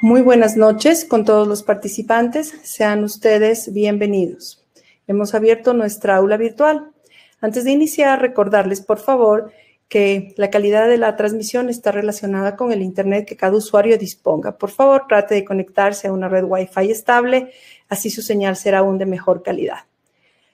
Muy buenas noches con todos los participantes. Sean ustedes bienvenidos. Hemos abierto nuestra aula virtual. Antes de iniciar, recordarles, por favor, que la calidad de la transmisión está relacionada con el Internet que cada usuario disponga. Por favor, trate de conectarse a una red Wi-Fi estable, así su señal será aún de mejor calidad.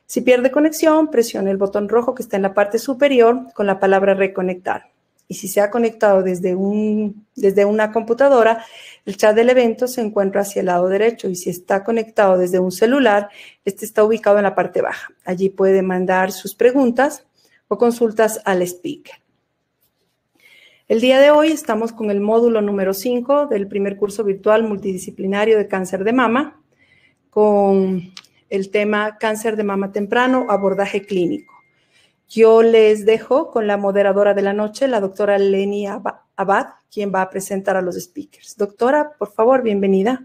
Si pierde conexión, presione el botón rojo que está en la parte superior con la palabra reconectar. Y si se ha conectado desde una computadora, el chat del evento se encuentra hacia el lado derecho, y si está conectado desde un celular, este está ubicado en la parte baja. Allí puede mandar sus preguntas o consultas al speaker. El día de hoy estamos con el módulo número 5 del primer curso virtual multidisciplinario de cáncer de mama, con el tema cáncer de mama temprano, abordaje clínico. Yo les dejo con la moderadora de la noche, la doctora Leni Abad, quien va a presentar a los speakers. Doctora, por favor, bienvenida.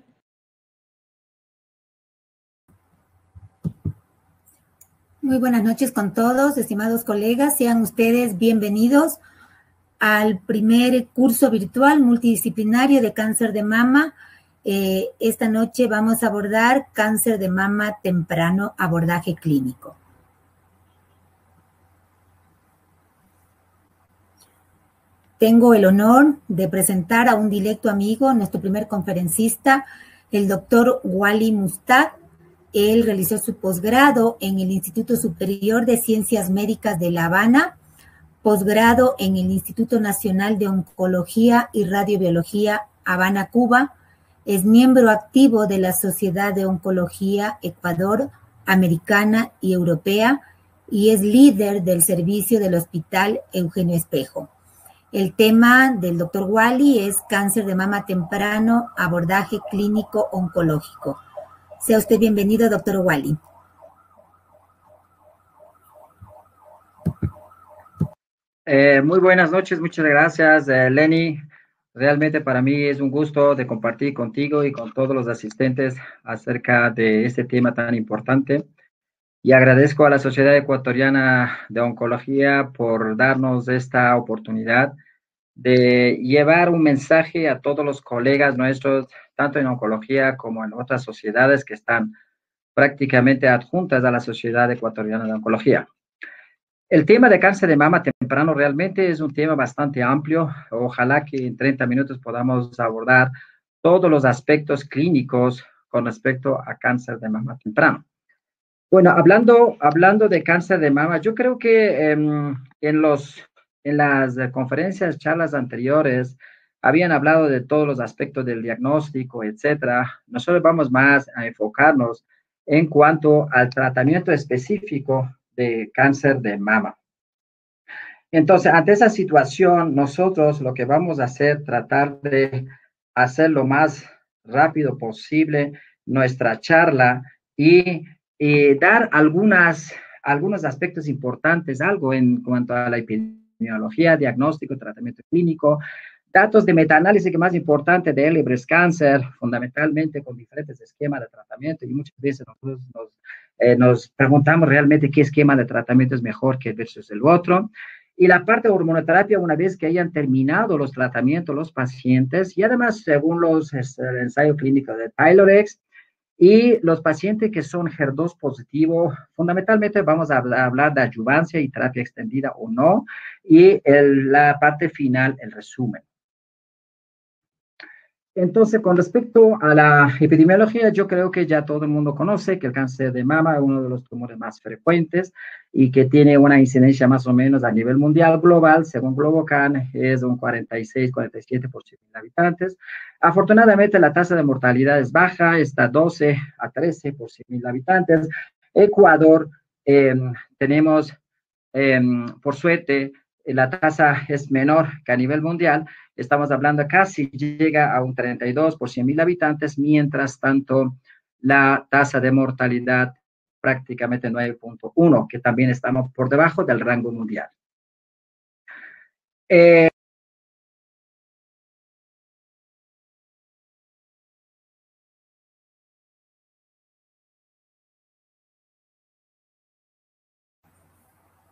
Muy buenas noches con todos, estimados colegas. Sean ustedes bienvenidos al primer curso virtual multidisciplinario de cáncer de mama. Esta noche vamos a abordar cáncer de mama temprano, abordaje clínico. Tengo el honor de presentar a un directo amigo, nuestro primer conferencista, el doctor Wally Mustad. Él realizó su posgrado en el Instituto Superior de Ciencias Médicas de La Habana, posgrado en el Instituto Nacional de Oncología y Radiobiología, Habana, Cuba. Es miembro activo de la Sociedad de Oncología Ecuador, Americana y Europea, y es líder del servicio del Hospital Eugenio Espejo. El tema del doctor Wally es cáncer de mama temprano, abordaje clínico oncológico. Sea usted bienvenido, doctor Wally. Muy buenas noches, muchas gracias, Leni. Realmente para mí es un gusto de compartir contigo y con todos los asistentes acerca de este tema tan importante. Y agradezco a la Sociedad Ecuatoriana de Oncología por darnos esta oportunidad de llevar un mensaje a todos los colegas nuestros, tanto en oncología como en otras sociedades que están prácticamente adjuntas a la Sociedad Ecuatoriana de Oncología. El tema de cáncer de mama temprano realmente es un tema bastante amplio. Ojalá que en 30 minutos podamos abordar todos los aspectos clínicos con respecto a cáncer de mama temprano. Bueno, hablando de cáncer de mama, yo creo que en las conferencias, charlas anteriores, habían hablado de todos los aspectos del diagnóstico, etcétera. Nosotros vamos más a enfocarnos en cuanto al tratamiento específico de cáncer de mama. Entonces, ante esa situación, nosotros lo que vamos a hacer, tratar de hacer lo más rápido posible nuestra charla y dar algunos aspectos importantes, algo en cuanto a la epidemiología, diagnóstico, tratamiento clínico, datos de metaanálisis que más importante de early breast cancer, fundamentalmente con diferentes esquemas de tratamiento, y muchas veces nosotros nos preguntamos realmente qué esquema de tratamiento es mejor que versus el otro. Y la parte de hormonoterapia, una vez que hayan terminado los tratamientos los pacientes, y además según el ensayo clínico de TAILORx, y los pacientes que son HER2 positivo, fundamentalmente vamos a hablar de adyuvancia y terapia extendida o no, y la parte final, el resumen. Entonces, con respecto a la epidemiología, yo creo que ya todo el mundo conoce que el cáncer de mama es uno de los tumores más frecuentes y que tiene una incidencia más o menos a nivel mundial global, según Globocan, es un 46-47 por 100.000 habitantes. Afortunadamente, la tasa de mortalidad es baja, está 12 a 13 por 100.000 habitantes. Ecuador, tenemos, por suerte, la tasa es menor que a nivel mundial. Estamos hablando casi llega a un 32 por 100.000 habitantes, mientras tanto la tasa de mortalidad prácticamente 9.1, que también estamos por debajo del rango mundial.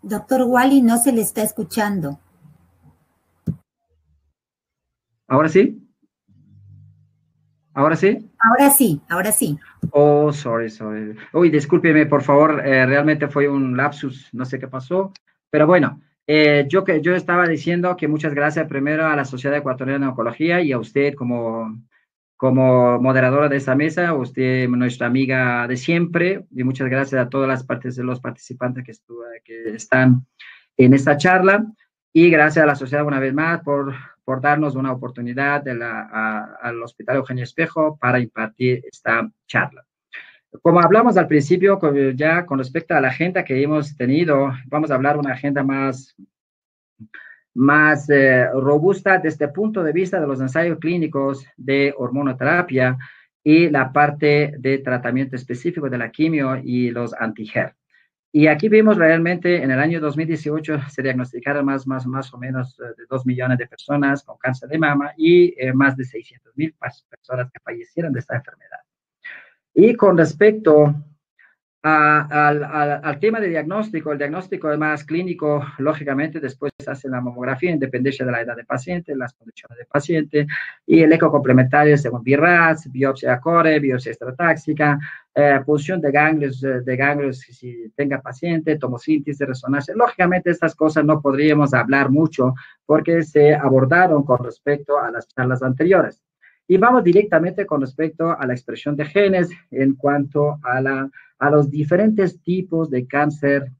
Doctor Wally, no se le está escuchando. ¿Ahora sí? ¿Ahora sí? Ahora sí, ahora sí. Oh, sorry. Uy, discúlpeme, por favor, realmente fue un lapsus, no sé qué pasó, pero bueno, yo estaba diciendo que muchas gracias primero a la Sociedad Ecuatoriana de Oncología y a usted como moderadora de esta mesa, usted, nuestra amiga de siempre, y muchas gracias a todas las partes de los participantes que están en esta charla, y gracias a la sociedad una vez más por darnos una oportunidad al Hospital Eugenio Espejo para impartir esta charla. Como hablamos al principio, ya con respecto a la agenda que hemos tenido, vamos a hablar de una agenda más robusta desde el punto de vista de los ensayos clínicos de hormonoterapia y la parte de tratamiento específico de la quimio y los anti-HER. Y aquí vimos realmente en el año 2018 se diagnosticaron más o menos de 2 millones de personas con cáncer de mama y más de 600,000 personas que fallecieron de esta enfermedad. Y con respecto al tema de diagnóstico, el diagnóstico más clínico, lógicamente después se hace la mamografía en dependencia de la edad del paciente, las condiciones del paciente, y el eco complementario según BRAF, biopsia core, biopsia extratáxica, punción de ganglios si tenga paciente, tomosíntesis de resonancia. Lógicamente estas cosas no podríamos hablar mucho porque se abordaron con respecto a las charlas anteriores. Y vamos directamente con respecto a la expresión de genes en cuanto a los diferentes tipos de cáncer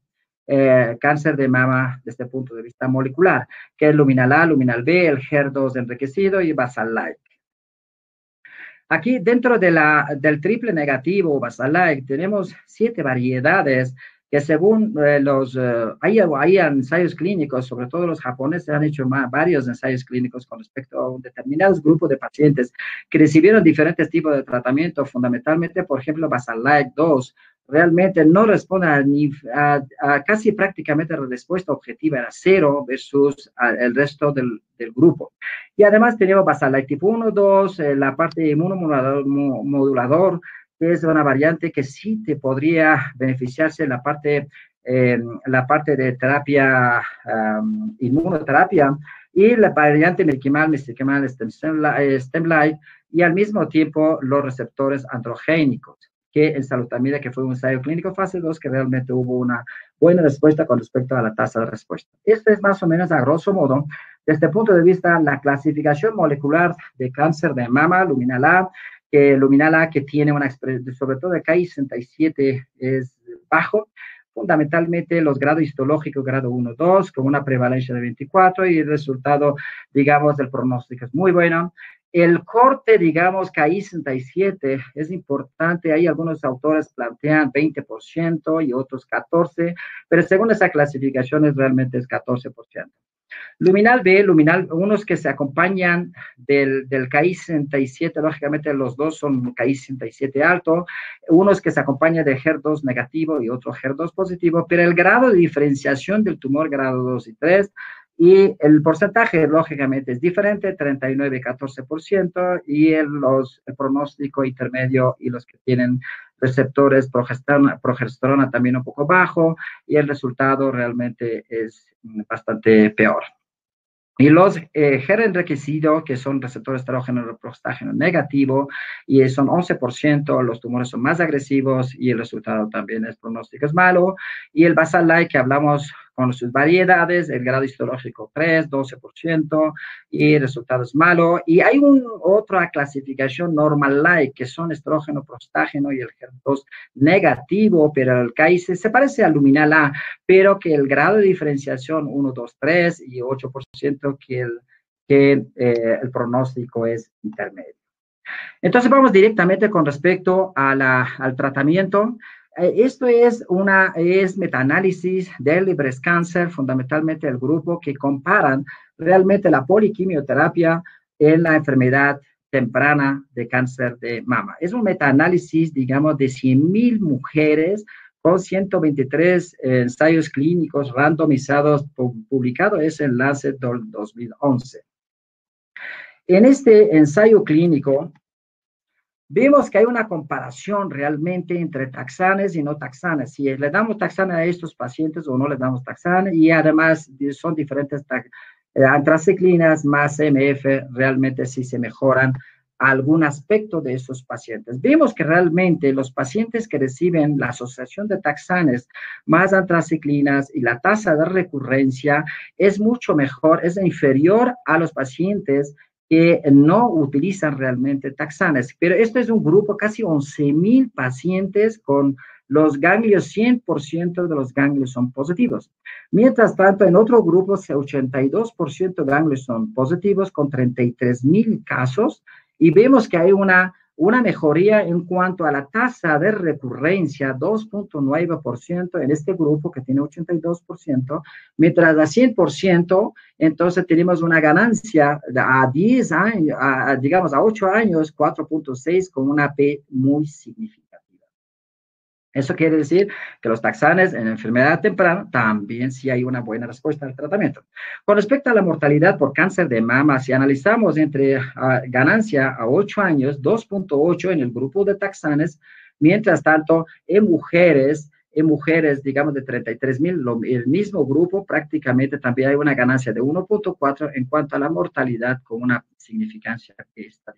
de mama desde el punto de vista molecular, que es luminal A, luminal B, el HER2 enriquecido y basal-like. Aquí dentro del triple negativo basal-like tenemos 7 variedades que según hay ensayos clínicos, sobre todo los japoneses han hecho varios ensayos clínicos con respecto a un determinado grupo de pacientes que recibieron diferentes tipos de tratamiento, fundamentalmente, por ejemplo, basal-like 2, realmente no responde a casi prácticamente la respuesta objetiva era 0 versus el resto del grupo. Y además tenemos basal-like tipo 1, 2, la parte inmunomodulador, que es una variante que sí te podría beneficiarse en la parte de terapia, inmunoterapia, y la variante mesenchymal stem-like, y al mismo tiempo los receptores androgénicos, que en salutamida, que fue un ensayo clínico fase 2, que realmente hubo una buena respuesta con respecto a la tasa de respuesta. Esto es más o menos a grosso modo, desde el punto de vista la clasificación molecular de cáncer de mama, luminal A, que tiene una expresión, sobre todo de Ki67 es bajo, fundamentalmente los grados histológicos, grado 1, 2, con una prevalencia de 24, y el resultado, digamos, del pronóstico es muy bueno. El corte, digamos, Ki67 es importante, hay algunos autores plantean 20% y otros 14%, pero según esa clasificación realmente es 14%. Luminal B, unos que se acompañan del Ki67, lógicamente los dos son Ki67 alto, unos que se acompañan de HER2 negativo y otro HER2 positivo, pero el grado de diferenciación del tumor grado 2 y 3, y el porcentaje lógicamente es diferente, 39-14%, y el pronóstico intermedio y los que tienen receptores progesterona también un poco bajo, y el resultado realmente es bastante peor. Y los HER enriquecidos, que son receptores estrógeno prostágeno negativo, y son 11%, los tumores son más agresivos y el resultado también es pronóstico es malo. Y el basal-like, que hablamos con sus variedades, el grado histológico 3, 12%, y el resultado es malo. Y hay otra clasificación normal-like, que son estrógeno prostágeno y el HER2 negativo, pero el KIC se parece al luminal A, pero que el grado de diferenciación 1, 2, 3 y 8%, que el pronóstico es intermedio. Entonces vamos directamente con respecto al tratamiento. Esto es metaanálisis del breast cancer, fundamentalmente el grupo que comparan realmente la poliquimioterapia en la enfermedad temprana de cáncer de mama. Es un metaanálisis, digamos, de 100,000 mujeres con 123 ensayos clínicos randomizados, publicado es en Lancet 2011. En este ensayo clínico, vemos que hay una comparación realmente entre taxanes y no taxanes. Si le damos taxane a estos pacientes o no le damos taxane, y además son diferentes antraciclinas más MF, realmente sí se mejoran algún aspecto de esos pacientes. Vimos que realmente los pacientes que reciben la asociación de taxanes más antraciclinas y la tasa de recurrencia es mucho mejor, es inferior a los pacientes que no utilizan realmente taxanes. Pero esto es un grupo, casi 11,000 pacientes con los ganglios, 100% de los ganglios son positivos. Mientras tanto, en otro grupo, 82% de ganglios son positivos con 33,000 casos y vemos que hay una mejoría en cuanto a la tasa de recurrencia, 2.9% en este grupo que tiene 82%, mientras a 100%, entonces tenemos una ganancia a 10 años, digamos a 8 años, 4.6 con una P muy significativa. Eso quiere decir que los taxanes en enfermedad temprana también sí hay una buena respuesta al tratamiento. Con respecto a la mortalidad por cáncer de mama, si analizamos entre ganancia a 8 años, 2.8 en el grupo de taxanes, mientras tanto en mujeres, digamos, de 33,000, el mismo grupo, prácticamente también hay una ganancia de 1.4 en cuanto a la mortalidad con una significancia estadística.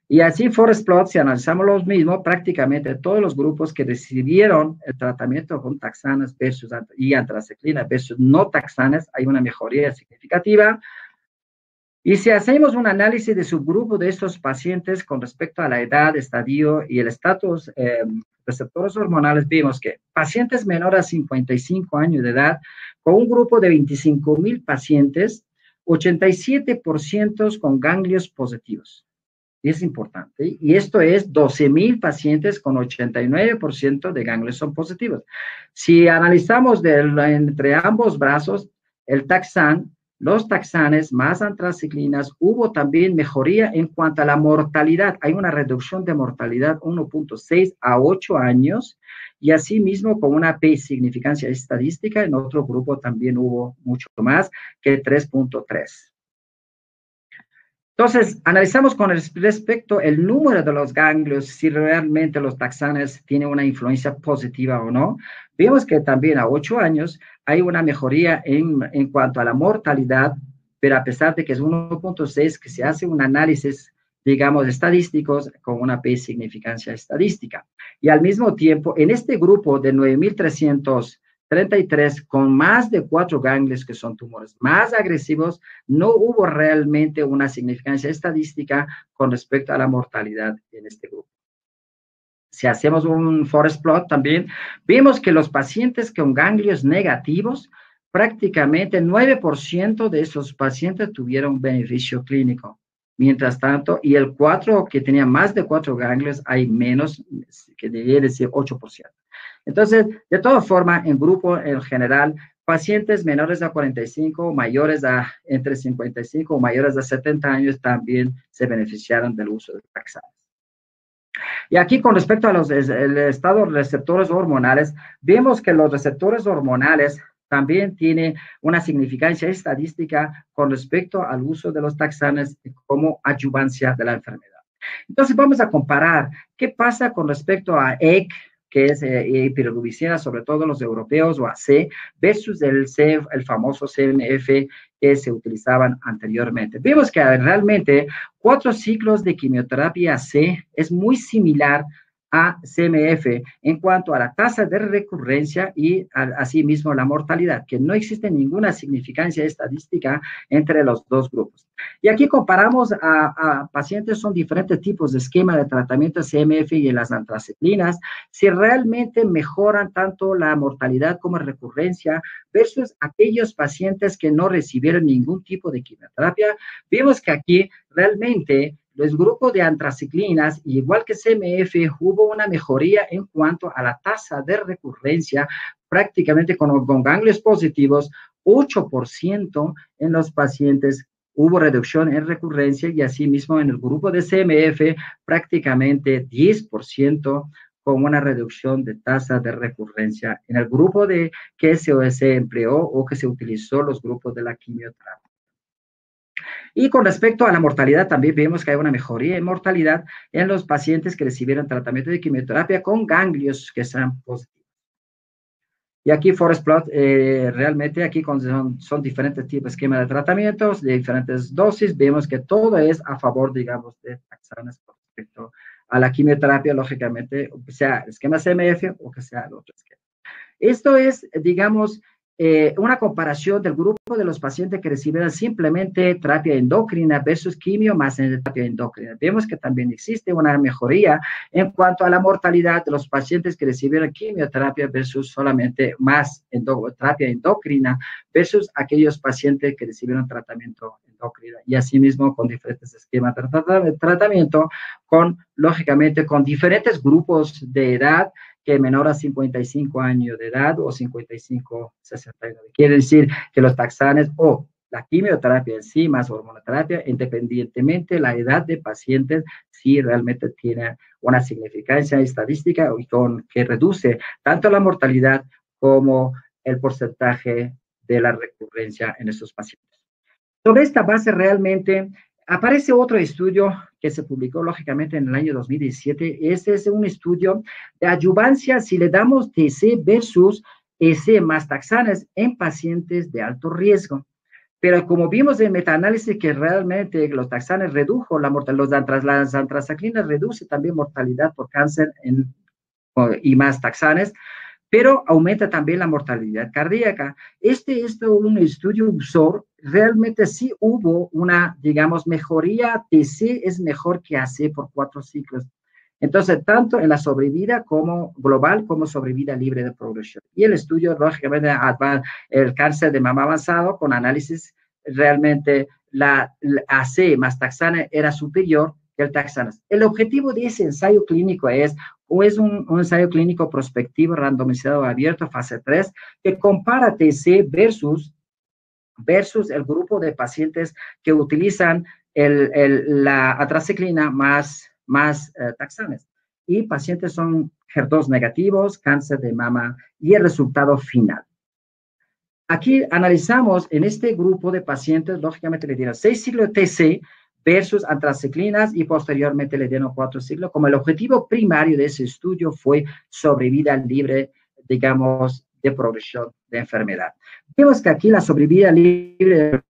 Y así, Forest Plot, si analizamos los mismos, prácticamente todos los grupos que recibieron el tratamiento con taxanes y antraciclina versus no taxanes, hay una mejoría significativa. Y si hacemos un análisis de subgrupo de estos pacientes con respecto a la edad, estadio y el estatus receptores hormonales, vimos que pacientes menores a 55 años de edad, con un grupo de 25,000 pacientes, 87% con ganglios positivos. Es importante, y esto es 12,000 pacientes con 89% de ganglios son positivos. Si analizamos entre ambos brazos, el taxán, los taxanes más antraciclinas, hubo también mejoría en cuanto a la mortalidad. Hay una reducción de mortalidad 1.6 a 8 años, y asimismo con una P significancia estadística, en otro grupo también hubo mucho más que 3.3. Entonces, analizamos con respecto al número de los ganglios, si realmente los taxanes tienen una influencia positiva o no. Vemos que también a 8 años hay una mejoría en cuanto a la mortalidad, pero a pesar de que es 1.6, que se hace un análisis, digamos, estadísticos con una P significancia estadística. Y al mismo tiempo, en este grupo de 9,333 con más de 4 ganglios que son tumores más agresivos, no hubo realmente una significancia estadística con respecto a la mortalidad en este grupo. Si hacemos un forest plot también, vemos que los pacientes con ganglios negativos, prácticamente 9% de esos pacientes tuvieron beneficio clínico. Mientras tanto, y el 4 que tenía más de 4 ganglios, hay menos, que debería decir 8%. Entonces, de todas formas, en grupo en general, pacientes menores a 45, mayores a entre 55 o mayores a 70 años también se beneficiaron del uso de taxanes. Y aquí con respecto a el estado de receptores hormonales, vemos que los receptores hormonales también tienen una significancia estadística con respecto al uso de los taxanes como adyuvancia de la enfermedad. Entonces, vamos a comparar qué pasa con respecto a EC, que es pirolubicina, sobre todo los europeos, o AC, versus el famoso CMF que se utilizaban anteriormente. Vemos que realmente 4 ciclos de quimioterapia C es muy similar a CMF en cuanto a la tasa de recurrencia y asimismo la mortalidad, que no existe ninguna significancia estadística entre los dos grupos. Y aquí comparamos a pacientes, son diferentes tipos de esquema de tratamiento CMF y las antraciclinas, si realmente mejoran tanto la mortalidad como recurrencia versus aquellos pacientes que no recibieron ningún tipo de quimioterapia. Vemos que aquí realmente los grupos de antraciclinas, igual que CMF, hubo una mejoría en cuanto a la tasa de recurrencia, prácticamente con ganglios positivos, 8% en los pacientes hubo reducción en recurrencia, y asimismo en el grupo de CMF, prácticamente 10% con una reducción de tasa de recurrencia en el grupo que se empleó o que se utilizó los grupos de la quimioterapia. Y con respecto a la mortalidad, también vemos que hay una mejoría en mortalidad en los pacientes que recibieron tratamiento de quimioterapia con ganglios que sean positivos. Y aquí Forest Plot, realmente aquí son diferentes tipos de esquema de tratamientos, de diferentes dosis. Vemos que todo es a favor, digamos, de taxanes con respecto a la quimioterapia, lógicamente, sea el esquema CMF o que sea el otro esquema. Esto es, digamos, una comparación del grupo de los pacientes que recibieron simplemente terapia endocrina versus quimio más terapia endocrina. Vemos que también existe una mejoría en cuanto a la mortalidad de los pacientes que recibieron quimioterapia versus solamente más terapia endocrina versus aquellos pacientes que recibieron tratamiento endocrino. Y asimismo con diferentes esquemas de tratamiento, lógicamente, con diferentes grupos de edad, que menor a 55 años de edad o 55, 69. Quiere decir que los taxanes o la quimioterapia en sí, más hormonoterapia, independientemente de la edad de pacientes, sí realmente tiene una significancia estadística que reduce tanto la mortalidad como el porcentaje de la recurrencia en estos pacientes. Sobre esta base realmente aparece otro estudio que se publicó lógicamente en el año 2017. Este es un estudio de adyuvancia si le damos TC versus EC más taxanes en pacientes de alto riesgo. Pero como vimos en metaanálisis que realmente los taxanes redujo la mortalidad, las antrasacrinas reduce también mortalidad por cáncer y más taxanes, pero aumenta también la mortalidad cardíaca. Este es un estudio USOR, realmente sí hubo una, digamos, mejoría. TC es mejor que AC por 4 ciclos. Entonces, tanto en la sobrevida como global, como sobrevida libre de progresión. Y el estudio, lógicamente, el cáncer de mama avanzado, con análisis, realmente la AC más taxane era superior que el taxanes. El objetivo de ese ensayo clínico es un ensayo clínico prospectivo randomizado abierto, fase 3, que compara TC versus el grupo de pacientes que utilizan la atraciclina más taxanes. Y pacientes son HER2 negativos, cáncer de mama y el resultado final. Aquí analizamos en este grupo de pacientes, lógicamente le dieron 6 ciclos de TC versus antraciclinas y posteriormente le dieron 4 ciclos. Como el objetivo primario de ese estudio fue sobrevida libre, digamos, de progresión de enfermedad. Vemos que aquí la sobrevida libre de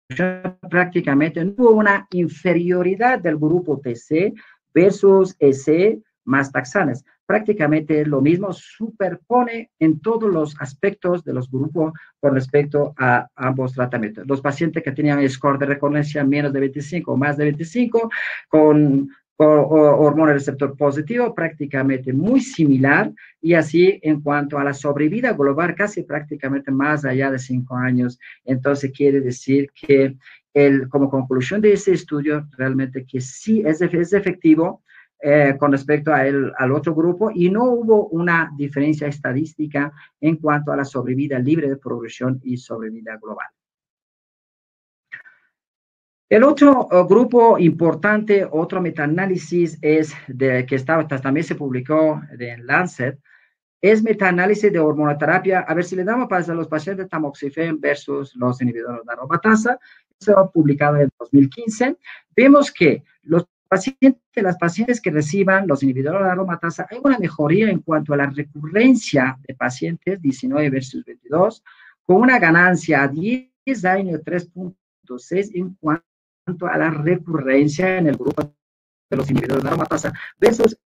progresión prácticamente no hubo una inferioridad del grupo TC versus EC más taxanes. Prácticamente lo mismo superpone en todos los aspectos de los grupos con respecto a ambos tratamientos. Los pacientes que tenían score de recurrencia menos de 25 o más de 25, con hormona receptor positivo, prácticamente muy similar, y así en cuanto a la sobrevida global, casi prácticamente más allá de 5 años. Entonces quiere decir que como conclusión de ese estudio, realmente que sí es efectivo, con respecto al otro grupo, y no hubo una diferencia estadística en cuanto a la sobrevida libre de progresión y sobrevida global. El otro grupo importante, otro metaanálisis que también se publicó en Lancet, es metaanálisis de hormonoterapia. A ver si le damos para los pacientes tamoxifen versus los inhibidores de aromatasa. Eso publicado en 2015. Vemos que las pacientes que reciban los inhibidores de aromatasa, hay una mejoría en cuanto a la recurrencia de pacientes 19 versus 22, con una ganancia a 10 años 3.6 en cuanto a la recurrencia en el grupo de los inhibidores de aromatasa versus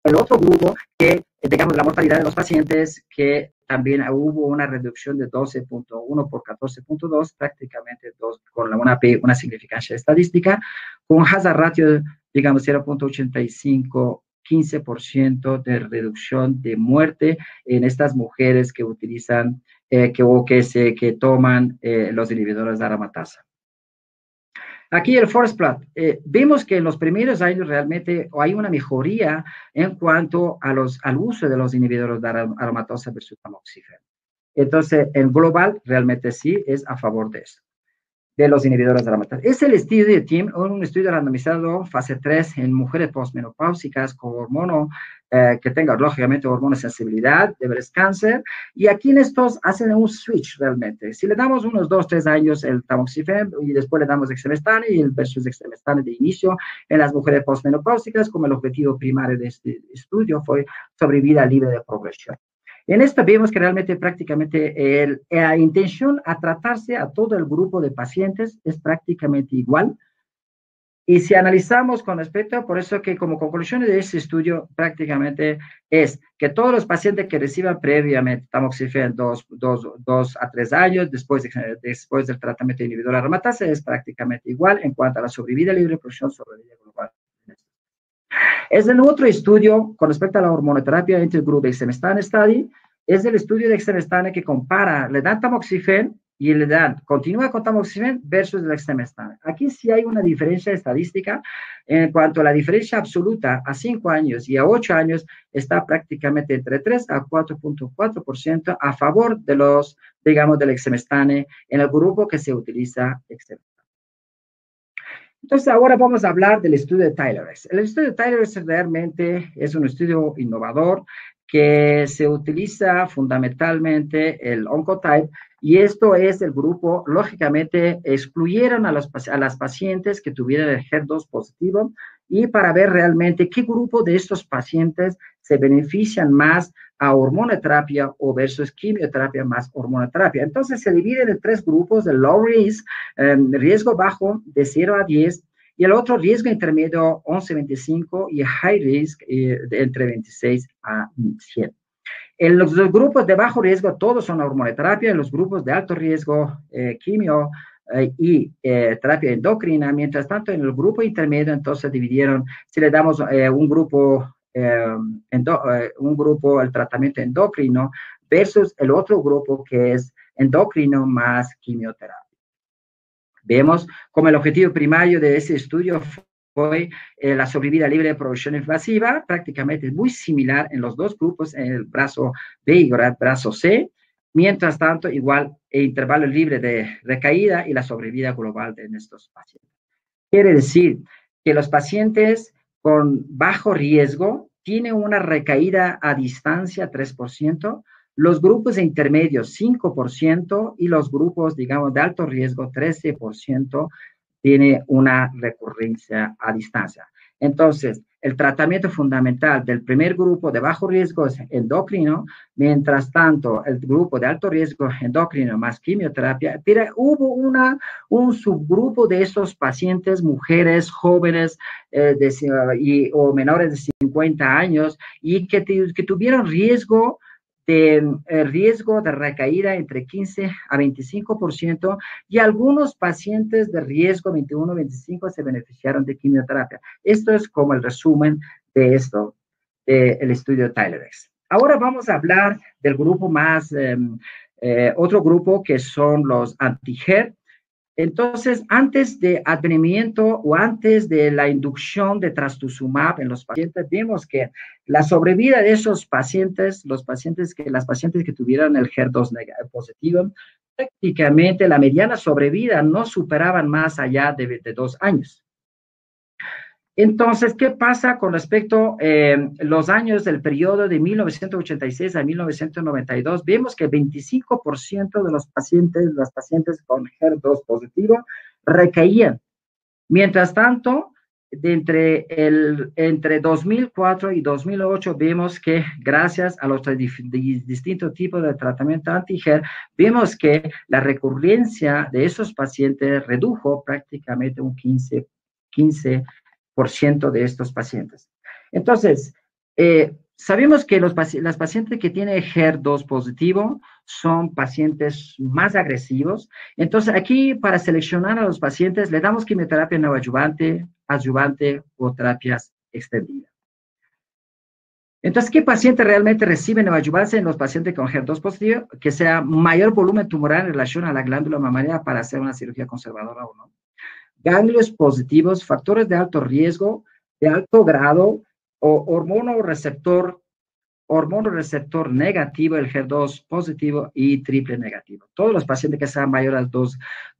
el otro grupo que, digamos, la mortalidad de los pacientes, que también hubo una reducción de 12.1 por 14.2, prácticamente con una significancia estadística, con hazard ratio, digamos, 0.85, 15% de reducción de muerte en estas mujeres que utilizan, que toman los inhibidores de aromatasa. Aquí el Forest Plot, vemos que en los primeros años realmente hay una mejoría en cuanto al uso de los inhibidores de aromatasa versus tamoxifen. Entonces, en global, realmente sí es a favor de eso, de los inhibidores de aromatasa. Es el estudio de TEAM, un estudio randomizado fase 3 en mujeres postmenopáusicas con hormono, que tengan lógicamente hormonosensibilidad de breast cancer, y aquí en estos hacen un switch realmente. Si le damos unos 2-3 años el tamoxifen y después le damos exemestane y el versus exemestane de inicio en las mujeres postmenopáusicas, como el objetivo primario de este estudio fue sobrevida libre de progresión. En esto vemos que realmente prácticamente la intención a tratarse a todo el grupo de pacientes es prácticamente igual. Y si analizamos con respecto, por eso que como conclusión de este estudio prácticamente es que todos los pacientes que reciban previamente tamoxifen 2 a 3 años después del tratamiento individual aromatasa es prácticamente igual en cuanto a la sobrevida libre de producción sobrevida global. Es el otro estudio con respecto a la hormonoterapia entre el grupo de Exemestane Study, es el estudio de Exemestane que compara, le dan tamoxifen y le dan, continúa con tamoxifen versus el Exemestane. Aquí sí hay una diferencia estadística en cuanto a la diferencia absoluta a 5 años y a 8 años está prácticamente entre 3 a 4.4% a favor de los, digamos, del Exemestane en el grupo que se utiliza Exemestane. Entonces, ahora vamos a hablar del estudio de TYLER-X. El estudio de TYLER-X realmente es un estudio innovador que se utiliza fundamentalmente el Oncotype, y esto es el grupo, lógicamente, excluyeron a las pacientes que tuvieran el HER2 positivo y para ver realmente qué grupo de estos pacientes se benefician más a hormonoterapia o versus quimioterapia más hormonoterapia. Entonces, se dividen en 3 grupos, el low risk, riesgo bajo de 0 a 10, y el otro riesgo intermedio 11-25 y high risk de entre 26 a 100. En los grupos de bajo riesgo todos son hormonoterapia, en los grupos de alto riesgo quimio y terapia endocrina. Mientras tanto, en el grupo intermedio entonces dividieron, si le damos un grupo el tratamiento endocrino versus el otro grupo que es endocrino más quimioterapia. Vemos como el objetivo primario de ese estudio fue la sobrevida libre de producción invasiva, prácticamente muy similar en los dos grupos, en el brazo B y el brazo C. Mientras tanto, igual el intervalo libre de recaída y la sobrevida global de estos pacientes. Quiere decir que los pacientes con bajo riesgo tienen una recaída a distancia 3%, los grupos intermedios 5% y los grupos, digamos, de alto riesgo 13% tiene una recurrencia a distancia. Entonces, el tratamiento fundamental del primer grupo de bajo riesgo es endocrino, mientras tanto, el grupo de alto riesgo endocrino más quimioterapia, pero hubo un subgrupo de esos pacientes, mujeres jóvenes o menores de 50 años, y que tuvieron riesgo de recaída entre 15 a 25%, y algunos pacientes de riesgo 21-25 se beneficiaron de quimioterapia. Esto es como el resumen de esto, el estudio de TYLER-X. Ahora vamos a hablar del grupo más, otro grupo que son los anti-HER. Entonces, antes de advenimiento o antes de la inducción de trastuzumab en los pacientes, vimos que la sobrevida de esos pacientes, las pacientes que tuvieron el HER2 positivo, prácticamente la mediana sobrevida no superaban más allá de 2 años. Entonces, ¿qué pasa con respecto a los años del periodo de 1986 a 1992? Vemos que 25% de las pacientes con HER2 positivo recaían. Mientras tanto, entre 2004 y 2008 vemos que gracias a los distintos tipos de tratamiento anti-HER, vemos que la recurrencia de esos pacientes redujo prácticamente un 15% de estos pacientes. Entonces, sabemos que las pacientes que tienen HER2 positivo son pacientes más agresivos. Entonces, aquí para seleccionar a los pacientes le damos quimioterapia neoadyuvante, adyuvante o terapias extendidas. Entonces, ¿qué paciente realmente recibe neoadyuvancia en los pacientes con HER2 positivo? Que sea mayor volumen tumoral en relación a la glándula mamaria para hacer una cirugía conservadora o no. Ganglios positivos, factores de alto riesgo, de alto grado, o hormonoreceptor negativo, el HER2 positivo y triple negativo. Todos los pacientes que sean mayores a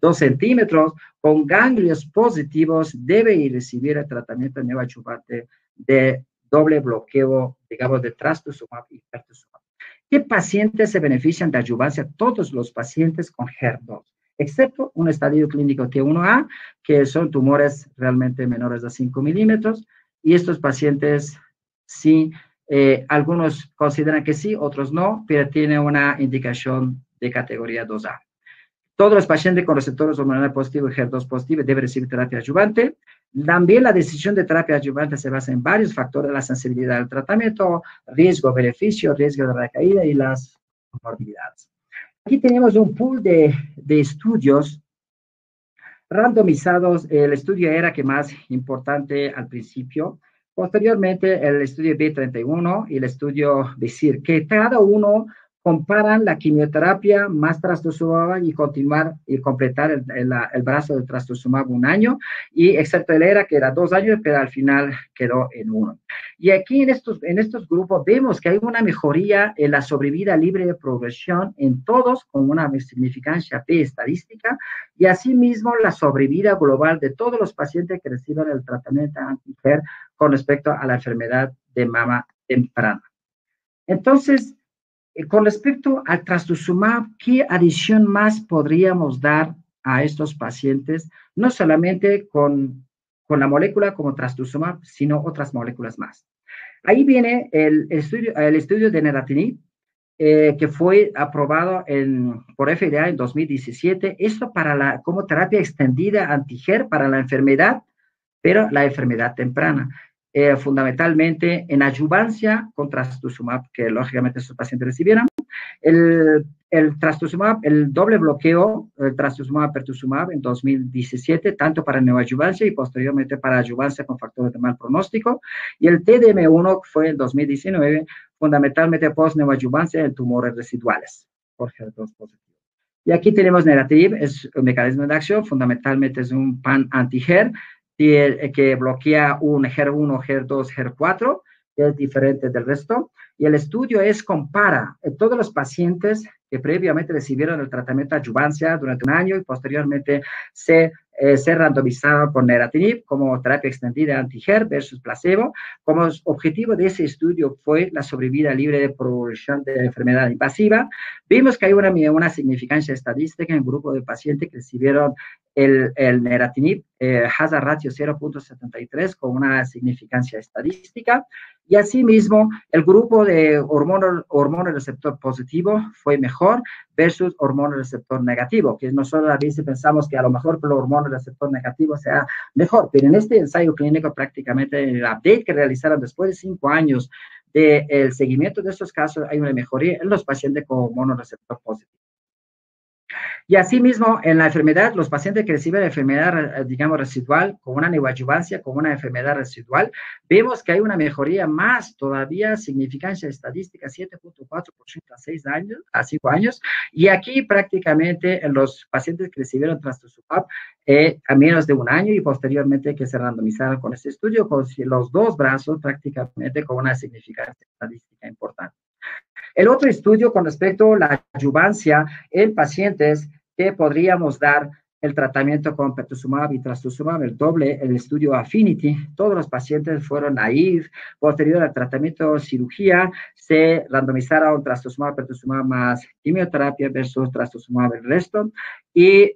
2 centímetros con ganglios positivos deben recibir el tratamiento neoadyuvante de doble bloqueo, digamos, de trastuzumab y pertuzumab. ¿Qué pacientes se benefician de adyuvancia? Todos los pacientes con HER2. Excepto un estadio clínico T1A, que son tumores realmente menores de 5 milímetros, y estos pacientes sí Algunos consideran que sí, otros no, pero tiene una indicación de categoría 2A. Todos los pacientes con receptores hormonales positivos y HER2 positivos deben recibir terapia adyuvante. También la decisión de terapia adyuvante se basa en varios factores: la sensibilidad al tratamiento, riesgo-beneficio, riesgo de recaída y las comorbilidades. Aquí tenemos un pool de estudios randomizados. El estudio era que más importante al principio. Posteriormente, el estudio B31 y el estudio BESIR, que cada uno comparan la quimioterapia más trastuzumab y continuar y completar el brazo de trastuzumab un año, y excepto el ERA, que era 2 años, pero al final quedó en 1. Y aquí en estos grupos vemos que hay una mejoría en la sobrevida libre de progresión en todos, con una significancia P estadística, y asimismo la sobrevida global de todos los pacientes que reciben el tratamiento anti-HER con respecto a la enfermedad de mama temprana. Entonces, con respecto al trastuzumab, ¿qué adición más podríamos dar a estos pacientes? No solamente con la molécula como trastuzumab, sino otras moléculas más. Ahí viene el estudio de neratinib, que fue aprobado por FDA en 2017. Esto como terapia extendida anti-HER para la enfermedad, pero la enfermedad temprana. Fundamentalmente en adyuvancia con trastuzumab, que lógicamente esos pacientes recibieran. El trastuzumab, el doble bloqueo, el trastuzumab pertuzumab en 2017, tanto para neoadyuvancia y posteriormente para adyuvancia con factores de mal pronóstico. Y el TDM1 fue en 2019, fundamentalmente post-neoadyuvancia en tumores residuales por HER2 positivo. Y aquí tenemos neratinib, es un mecanismo de acción, fundamentalmente es un pan anti-HER, que bloquea un HER1, HER2, HER4, que es diferente del resto. Y el estudio compara todos los pacientes que previamente recibieron el tratamiento de adyuvancia durante un año y posteriormente se randomizaron con neratinib como terapia extendida anti-HER versus placebo. Como objetivo de ese estudio fue la sobrevida libre de progresión de enfermedad invasiva. Vimos que hay una significancia estadística en el grupo de pacientes que recibieron el neratinib, hazard ratio 0.73 con una significancia estadística. Y asimismo, el grupo de hormona receptor positivo fue mejor versus hormona receptor negativo, que nosotros a veces pensamos que a lo mejor por el hormona receptor negativo sea mejor, pero en este ensayo clínico prácticamente en el update que realizaron después de 5 años del seguimiento de estos casos, hay una mejoría en los pacientes con hormona receptor positivo. Y asimismo, en la enfermedad, los pacientes que reciben enfermedad, digamos, residual, con una neoadyuvancia, con una enfermedad residual, vemos que hay una mejoría más todavía, significancia estadística 7.4% a 5 años. Y aquí prácticamente en los pacientes que recibieron trastuzumab a menos de 1 año y posteriormente que se randomizaron con este estudio, con los 2 brazos prácticamente con una significancia estadística importante. El otro estudio con respecto a la adyuvancia en pacientes que podríamos dar el tratamiento con pertuzumab y trastuzumab, el doble, el estudio Affinity. Todos los pacientes fueron naive. Posterior al tratamiento cirugía, se randomizaron trastuzumab, pertuzumab más quimioterapia versus trastuzumab el resto. Y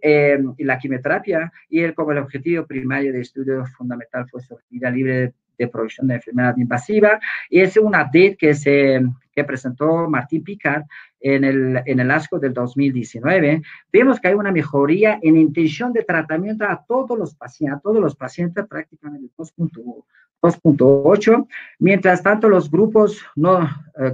la quimioterapia, como el objetivo primario de estudio fundamental fue sobrevida libre de progresión de enfermedad invasiva. Y es un update que presentó Martín Picard en el ASCO del 2019. Vemos que hay una mejoría en intención de tratamiento a todos los pacientes prácticamente 2.8, mientras tanto los grupos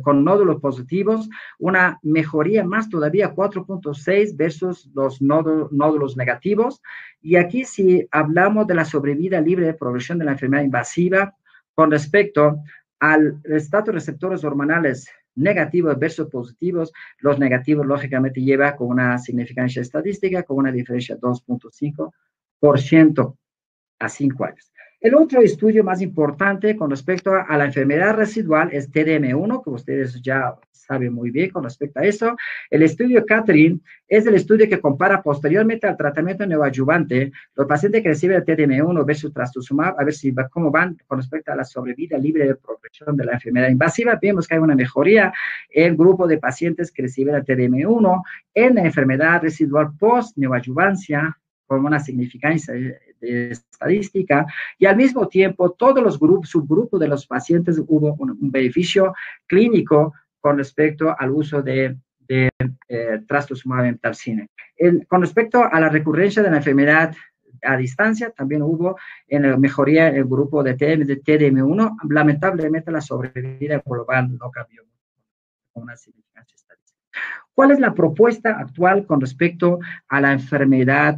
con nódulos positivos, una mejoría más todavía 4.6 versus los nódulos negativos. Y aquí si hablamos de la sobrevida libre de progresión de la enfermedad invasiva con respecto al estatus receptores hormonales negativos versus positivos, los negativos lógicamente lleva con una significancia estadística con una diferencia de 2.5% a 5 años. El otro estudio más importante con respecto a la enfermedad residual es TDM1, que ustedes ya saben muy bien con respecto a eso. El estudio Catherine es el estudio que compara posteriormente al tratamiento neoadyuvante los pacientes que reciben el TDM1 versus trastuzumab, a ver cómo van con respecto a la sobrevida libre de progresión de la enfermedad invasiva. Vemos que hay una mejoría en el grupo de pacientes que reciben el TDM1 en la enfermedad residual post-neoadyuvancia, con una significancia de estadística, y al mismo tiempo todos los subgrupos de los pacientes hubo un beneficio clínico con respecto al uso de trastuzumab emtansine. Con respecto a la recurrencia de la enfermedad a distancia, también hubo mejoría en el grupo de TDM1. Lamentablemente, la sobrevida global no cambió con una significancia estadística. ¿Cuál es la propuesta actual con respecto a la enfermedad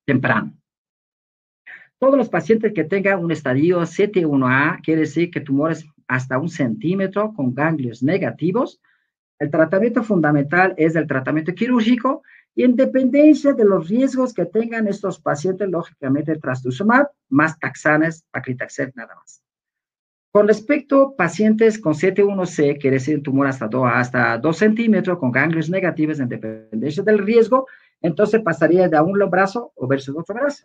temprana? Todos los pacientes que tengan un estadio CT1A, quiere decir que tumores hasta 1 centímetro con ganglios negativos, el tratamiento fundamental es el tratamiento quirúrgico, y en dependencia de los riesgos que tengan estos pacientes, lógicamente trastuzumab, más taxanes, paclitaxel, nada más. Con respecto a pacientes con CT1C, quiere decir un tumor hasta 2 centímetros con ganglios negativos, en dependencia del riesgo, entonces pasaría de un brazo o versus otro brazo.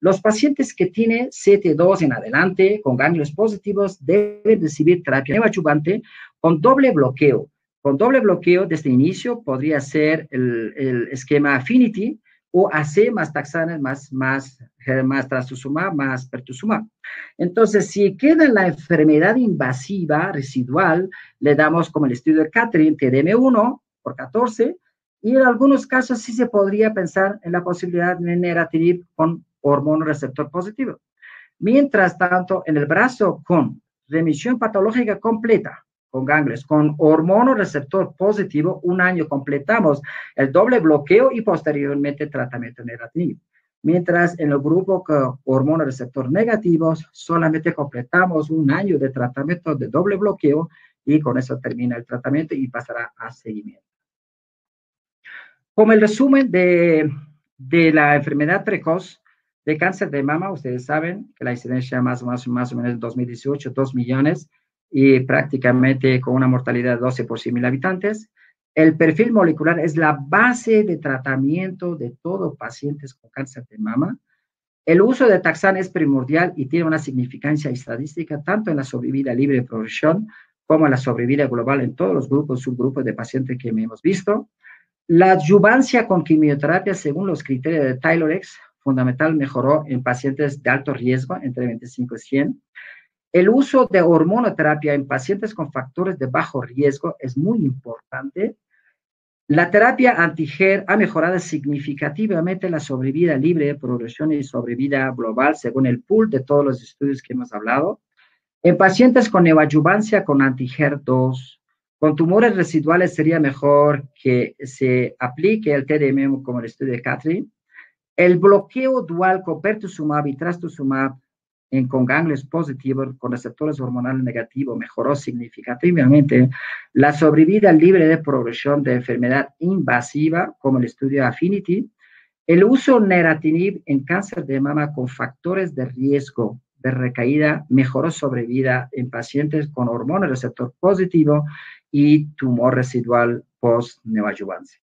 Los pacientes que tienen CT2 en adelante, con ganglios positivos, deben recibir terapia neoadyuvante con doble bloqueo. Con doble bloqueo desde el inicio podría ser el esquema Affinity o AC más taxanes más trastuzumab más pertuzumab. Entonces, si queda la enfermedad invasiva residual, le damos como el estudio de Catherine, TDM1 por 14, y en algunos casos sí se podría pensar en la posibilidad de neratinib con hormona receptor positivo. Mientras tanto, en el brazo con remisión patológica completa, con ganglios, con hormono receptor positivo, 1 año completamos el doble bloqueo y posteriormente tratamiento neratinib. Mientras en el grupo con hormono receptor negativos, solamente completamos 1 año de tratamiento de doble bloqueo y con eso termina el tratamiento y pasará a seguimiento. Como el resumen de la enfermedad precoz de cáncer de mama, ustedes saben que la incidencia más o menos en 2018, 2 millones, y prácticamente con una mortalidad de 12 por 100.000 habitantes. El perfil molecular es la base de tratamiento de todos pacientes con cáncer de mama. El uso de taxane es primordial y tiene una significancia estadística tanto en la sobrevida libre de progresión como en la sobrevida global en todos los subgrupos de pacientes que hemos visto. La adyuvancia con quimioterapia, según los criterios de TAILORx, fundamental mejoró en pacientes de alto riesgo, entre 25 y 100. El uso de hormonoterapia en pacientes con factores de bajo riesgo es muy importante. La terapia anti-HER ha mejorado significativamente la sobrevida libre de progresión y sobrevida global, según el pool de todos los estudios que hemos hablado. En pacientes con neoadyuvancia con anti-HER2, con tumores residuales sería mejor que se aplique el TDM como el estudio de Catherine. El bloqueo dual con pertuzumab y trastuzumab con ganglios positivos con receptores hormonales negativos mejoró significativamente la sobrevida libre de progresión de enfermedad invasiva, como el estudio Affinity. El uso neratinib en cáncer de mama con factores de riesgo de recaída mejoró sobrevida en pacientes con hormona receptor positivo y tumor residual post-neoadyuvancia.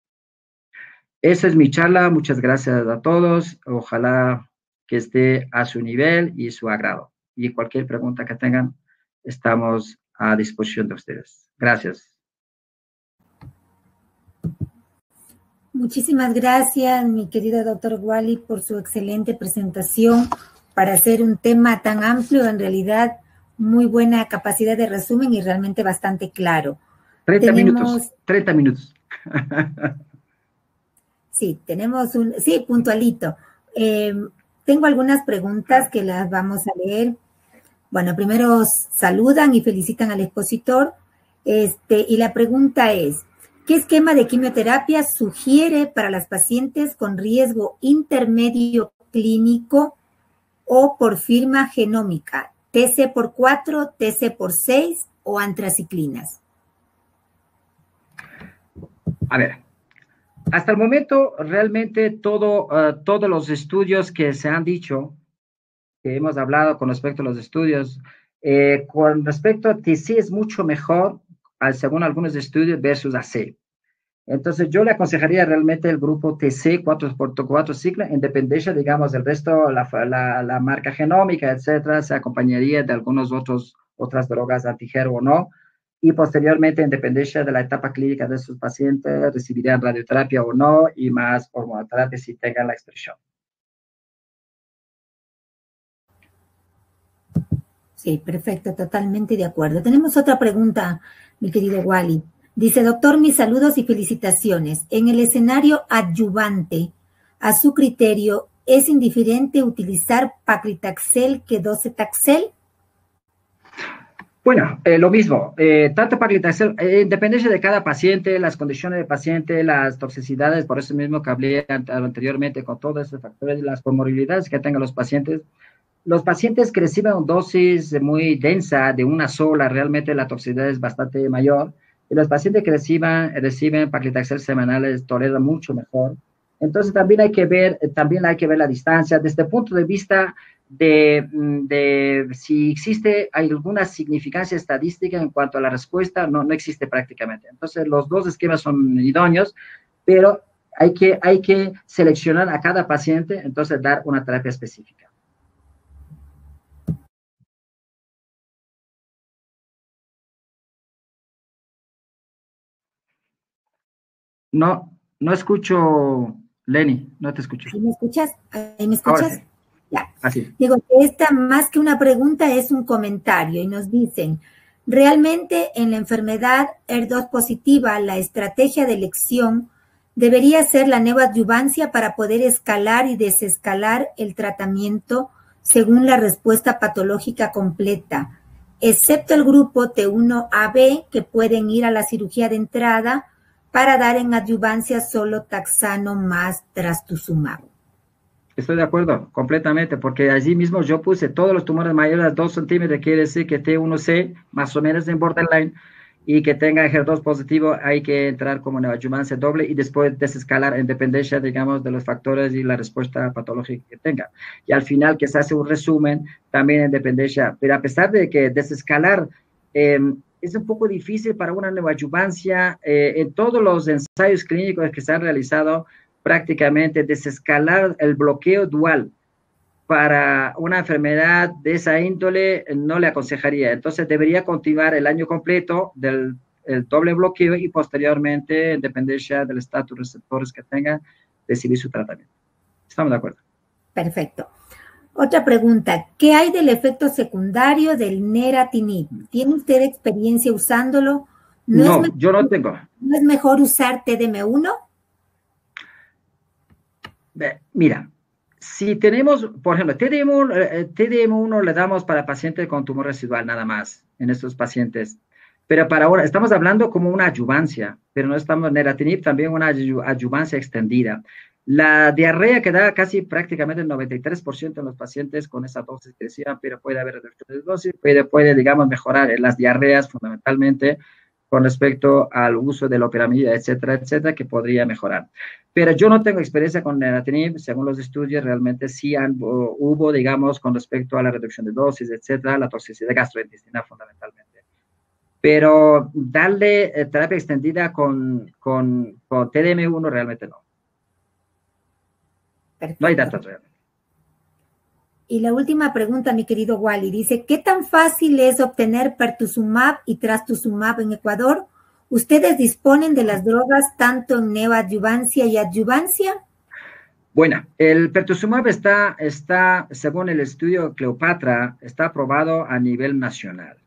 Esa es mi charla. Muchas gracias a todos. Ojalá que esté a su nivel y su agrado. Y cualquier pregunta que tengan, estamos a disposición de ustedes. Gracias. Muchísimas gracias, mi querido doctor Wally, por su excelente presentación para hacer un tema tan amplio. En realidad, muy buena capacidad de resumen y realmente bastante claro. 30 minutos. Sí, tenemos sí, puntualito. Tengo algunas preguntas que las vamos a leer. Bueno, primero saludan y felicitan al expositor. Y la pregunta es, ¿qué esquema de quimioterapia sugiere para las pacientes con riesgo intermedio clínico o por firma genómica? ¿TC por 4, TC por 6 o antraciclinas? A ver, hasta el momento realmente todos los estudios que se han dicho, que hemos hablado con respecto a los estudios, con respecto a TC es mucho mejor, según algunos estudios, versus AC. Entonces, yo le aconsejaría realmente el grupo TC 4x4 ciclo, en dependencia, digamos, del resto, la marca genómica, etcétera, se acompañaría de otras drogas anti-HER o no, y posteriormente, en dependencia de la etapa clínica de sus pacientes, recibirían radioterapia o no, y más hormonoterapia si tengan la expresión. Sí, perfecto, totalmente de acuerdo. Tenemos otra pregunta, mi querido Wally. Dice, doctor, mis saludos y felicitaciones. En el escenario adyuvante, a su criterio, ¿es indiferente utilizar paclitaxel que docetaxel? Bueno, lo mismo, tanto paclitaxel, en dependencia de cada paciente, las condiciones del paciente, las toxicidades, por eso mismo que hablé anteriormente con todos esos factores y las comorbilidades que tengan los pacientes que reciben una dosis muy densa de una sola, realmente la toxicidad es bastante mayor, y los pacientes que reciben paclitaxel semanales toleran mucho mejor. Entonces también hay que ver la distancia desde el punto de vista de si existe alguna significancia estadística en cuanto a la respuesta, no existe prácticamente. Entonces los dos esquemas son idóneos, pero hay que seleccionar a cada paciente, entonces dar una terapia específica. No escucho, Lenny, no te escucho. ¿Ahí me escuchas? ¿Ahí me escuchas? Ahora sí. Ya. Así. Digo que esta más que una pregunta es un comentario y nos dicen, realmente en la enfermedad ER2 positiva la estrategia de elección debería ser la neoadyuvancia para poder escalar y desescalar el tratamiento según la respuesta patológica completa, excepto el grupo T1AB que pueden ir a la cirugía de entrada para dar en adyuvancia solo taxano más trastuzumab. Estoy de acuerdo, completamente, porque allí mismo yo puse todos los tumores mayores a 2 centímetros, quiere decir que T1C más o menos en borderline y que tenga HER2 positivo, hay que entrar como neoadyuvancia doble y después desescalar en dependencia, digamos, de los factores y la respuesta patológica que tenga. Y al final que se hace un resumen también en dependencia, pero a pesar de que desescalar es un poco difícil para una neoadyuvancia, en todos los ensayos clínicos que se han realizado, prácticamente desescalar el bloqueo dual para una enfermedad de esa índole no le aconsejaría. Entonces debería continuar el año completo del el doble bloqueo y posteriormente, en dependencia del estatus receptores que tenga, decidir su tratamiento. ¿Estamos de acuerdo? Perfecto. Otra pregunta, ¿qué hay del efecto secundario del neratinib? ¿Tiene usted experiencia usándolo? No, yo no tengo. ¿No es mejor usar TDM1? Mira, si tenemos, por ejemplo, TDM1 le damos para pacientes con tumor residual nada más, en estos pacientes. Pero para ahora, estamos hablando como una adyuvancia, pero no estamos, neratinib también una adyuvancia extendida. La diarrea que da casi prácticamente el 93% en los pacientes con esa dosis que decían, pero puede haber reducción de dosis, puede, digamos, mejorar las diarreas fundamentalmente con respecto al uso de la loperamida, etcétera, que podría mejorar. Pero yo no tengo experiencia con neratinib, según los estudios, realmente sí hubo, digamos, con respecto a la reducción de dosis, etcétera, la toxicidad gastrointestinal fundamentalmente. Pero darle terapia extendida con TDM1 realmente no. Perfecto. No hay datos realmente. Y la última pregunta, mi querido Wally, dice, ¿qué tan fácil es obtener pertuzumab y trastuzumab en Ecuador? ¿Ustedes disponen de las drogas tanto en neoadyuvancia y adyuvancia? Bueno, el pertuzumab está, según el estudio Cleopatra, está aprobado a nivel nacional,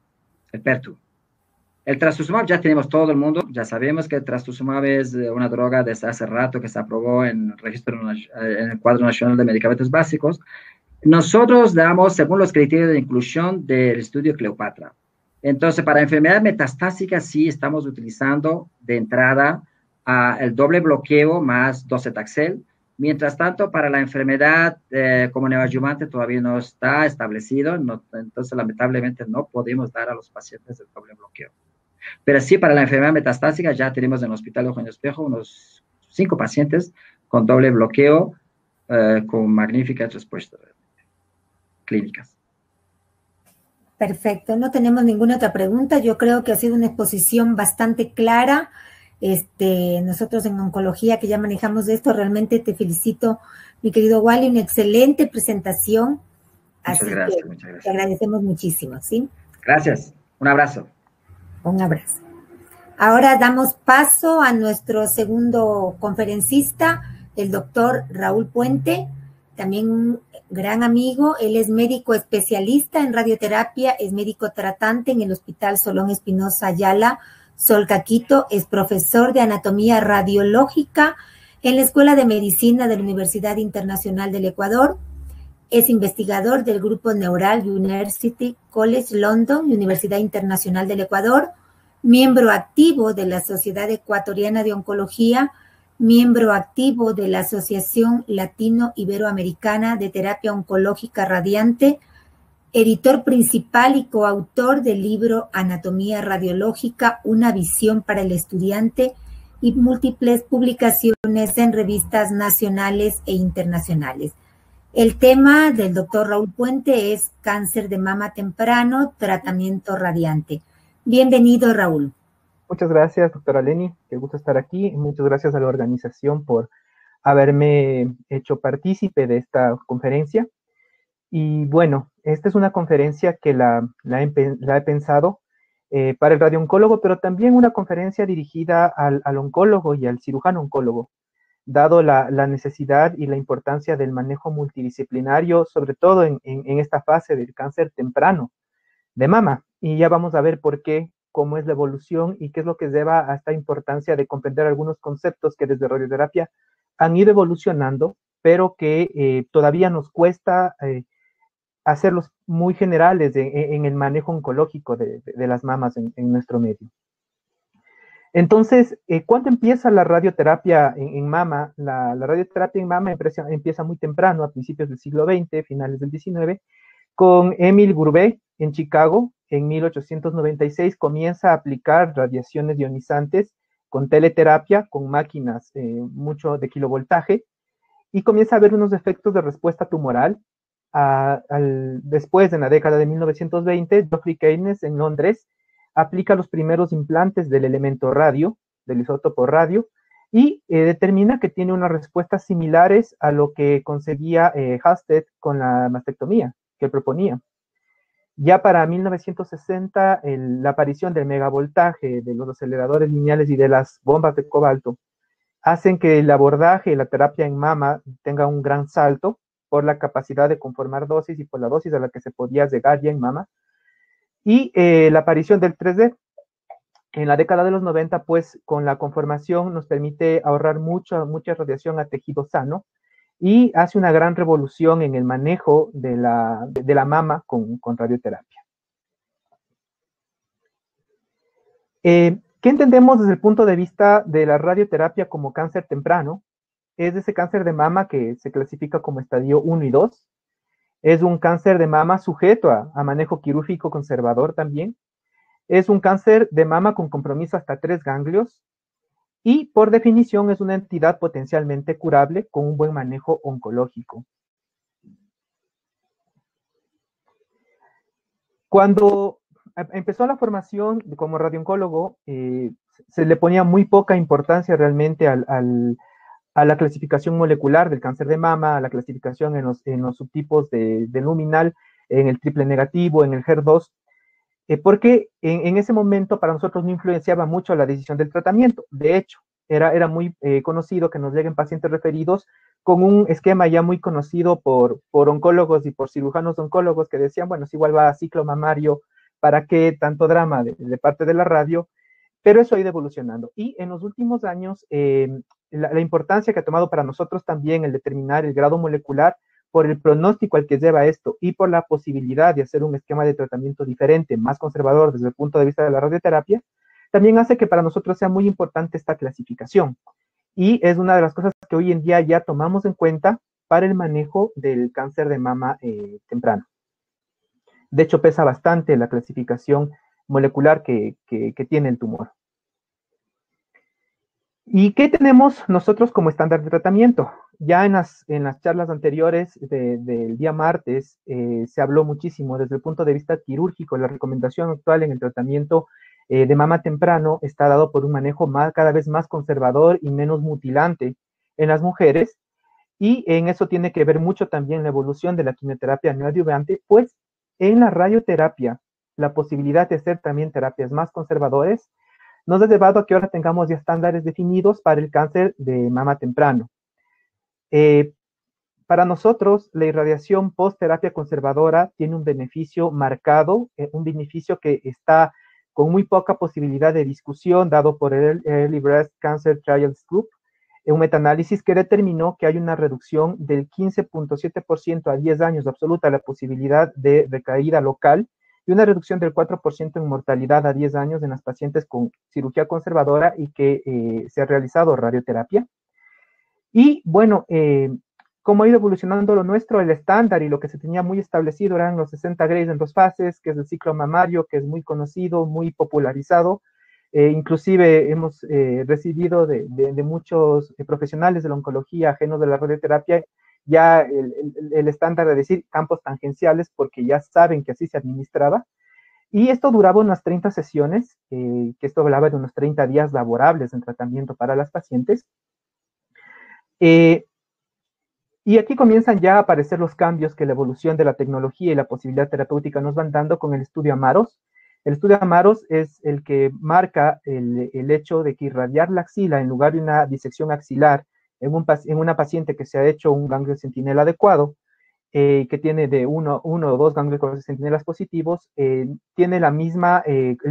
el pertu. El trastuzumab ya tenemos todo el mundo, ya sabemos que el trastuzumab es una droga desde hace rato que se aprobó en el cuadro nacional de medicamentos básicos. Nosotros damos según los criterios de inclusión del estudio Cleopatra. Entonces, para enfermedad metastásica sí estamos utilizando de entrada el doble bloqueo más docetaxel. Mientras tanto, para la enfermedad como neoadyuvante todavía no está establecido, entonces lamentablemente no podemos dar a los pacientes el doble bloqueo. Pero sí, para la enfermedad metastásica ya tenemos en el Hospital Eugenio Espejo unos 5 pacientes con doble bloqueo con magníficas respuestas clínicas. Perfecto, no tenemos ninguna otra pregunta. Yo creo que ha sido una exposición bastante clara. Nosotros en oncología que ya manejamos esto, realmente te felicito, mi querido Wally, una excelente presentación. Muchas gracias. Te agradecemos muchísimo, ¿sí? Gracias, un abrazo. Un abrazo. Ahora damos paso a nuestro segundo conferencista, el doctor Raúl Puente, también gran amigo. Él es médico especialista en radioterapia, es médico tratante en el Hospital Solón Espinosa Ayala, Solcaquito, es profesor de anatomía radiológica en la Escuela de Medicina de la Universidad Internacional del Ecuador. Es investigador del Grupo Neural University College London, Universidad Internacional del Ecuador, miembro activo de la Sociedad Ecuatoriana de Oncología, miembro activo de la Asociación Latino-Iberoamericana de Terapia Oncológica Radiante, editor principal y coautor del libro Anatomía Radiológica, una visión para el estudiante, y múltiples publicaciones en revistas nacionales e internacionales. El tema del doctor Raúl Puente es cáncer de mama temprano, tratamiento radiante. Bienvenido, Raúl. Muchas gracias, doctora Leni. Qué gusto estar aquí. Muchas gracias a la organización por haberme hecho partícipe de esta conferencia. Y bueno, esta es una conferencia que la he pensado para el radiooncólogo, pero también una conferencia dirigida al oncólogo y al cirujano oncólogo, dado la necesidad y la importancia del manejo multidisciplinario, sobre todo en esta fase del cáncer temprano de mama. Y ya vamos a ver por qué, cómo es la evolución y qué es lo que lleva a esta importancia de comprender algunos conceptos que desde radioterapia han ido evolucionando, pero que todavía nos cuesta hacerlos muy generales en el manejo oncológico de las mamas en nuestro medio. Entonces, ¿cuándo empieza la radioterapia en mama? La radioterapia en mama empieza muy temprano, a principios del siglo XX, finales del XIX, con Émile Gourbet en Chicago. En 1896 comienza a aplicar radiaciones ionizantes con teleterapia, con máquinas mucho de kilovoltaje, y comienza a haber unos efectos de respuesta tumoral. Después, en la década de 1920, Geoffrey Keynes en Londres aplica los primeros implantes del elemento radio, del isótopo radio, y determina que tiene unas respuestas similares a lo que conseguía Halsted con la mastectomía que proponía. Ya para 1960, la aparición del megavoltaje, de los aceleradores lineales y de las bombas de cobalto hacen que el abordaje y la terapia en mama tenga un gran salto por la capacidad de conformar dosis y por la dosis a la que se podía llegar ya en mama. Y la aparición del 3D en la década de los 90, pues con la conformación nos permite ahorrar mucha radiación a tejido sano y hace una gran revolución en el manejo de la mama con radioterapia. ¿Qué entendemos desde el punto de vista de la radioterapia como cáncer temprano? Es ese cáncer de mama que se clasifica como estadio 1 y 2. Es un cáncer de mama sujeto a manejo quirúrgico conservador también. Es un cáncer de mama con compromiso hasta 3 ganglios. Y por definición es una entidad potencialmente curable con un buen manejo oncológico. Cuando empezó la formación como radiooncólogo, se le ponía muy poca importancia realmente a la clasificación molecular del cáncer de mama, a la clasificación en los subtipos de luminal, en el triple negativo, en el HER2, porque en ese momento para nosotros no influenciaba mucho la decisión del tratamiento. De hecho, era muy conocido que nos lleguen pacientes referidos con un esquema ya muy conocido por oncólogos y por cirujanos oncólogos que decían, bueno, si igual va a ciclo mamario, ¿para qué tanto drama de parte de la radio? Pero eso ha ido evolucionando. Y en los últimos años, la importancia que ha tomado para nosotros también el determinar el grado molecular por el pronóstico al que lleva esto y por la posibilidad de hacer un esquema de tratamiento diferente, más conservador desde el punto de vista de la radioterapia, también hace que para nosotros sea muy importante esta clasificación. Y es una de las cosas que hoy en día ya tomamos en cuenta para el manejo del cáncer de mama temprano. De hecho, pesa bastante la clasificación molecular que tiene el tumor. ¿Y qué tenemos nosotros como estándar de tratamiento? Ya en las charlas anteriores del día martes se habló muchísimo desde el punto de vista quirúrgico. La recomendación actual en el tratamiento de mama temprano está dado por un manejo cada vez más conservador y menos mutilante en las mujeres, y en eso tiene que ver mucho también la evolución de la quimioterapia neoadyuvante, pues en la radioterapia la posibilidad de hacer también terapias más conservadoras nos ha llevado a que ahora tengamos ya estándares definidos para el cáncer de mama temprano. Para nosotros, la irradiación post-terapia conservadora tiene un beneficio marcado, un beneficio que está con muy poca posibilidad de discusión, dado por el Early Breast Cancer Trials Group, un metaanálisis que determinó que hay una reducción del 15.7% a 10 años absoluta la posibilidad de recaída local y una reducción del 4% en mortalidad a 10 años en las pacientes con cirugía conservadora y que se ha realizado radioterapia. Y bueno, cómo ha ido evolucionando lo nuestro, el estándar y lo que se tenía muy establecido eran los 60 Grays en 2 fases, que es el ciclo mamario, que es muy conocido, muy popularizado. Inclusive hemos recibido de muchos profesionales de la oncología ajenos de la radioterapia ya el estándar de decir campos tangenciales porque ya saben que así se administraba. Y esto duraba unas 30 sesiones, que esto hablaba de unos 30 días laborables en tratamiento para las pacientes. Y aquí comienzan ya a aparecer los cambios que la evolución de la tecnología y la posibilidad terapéutica nos van dando con el estudio Amaros. El estudio Amaros es el que marca el hecho de que irradiar la axila en lugar de una disección axilar en una paciente que se ha hecho un ganglio centinela adecuado, que tiene de uno o dos ganglios centinelas positivos, tiene el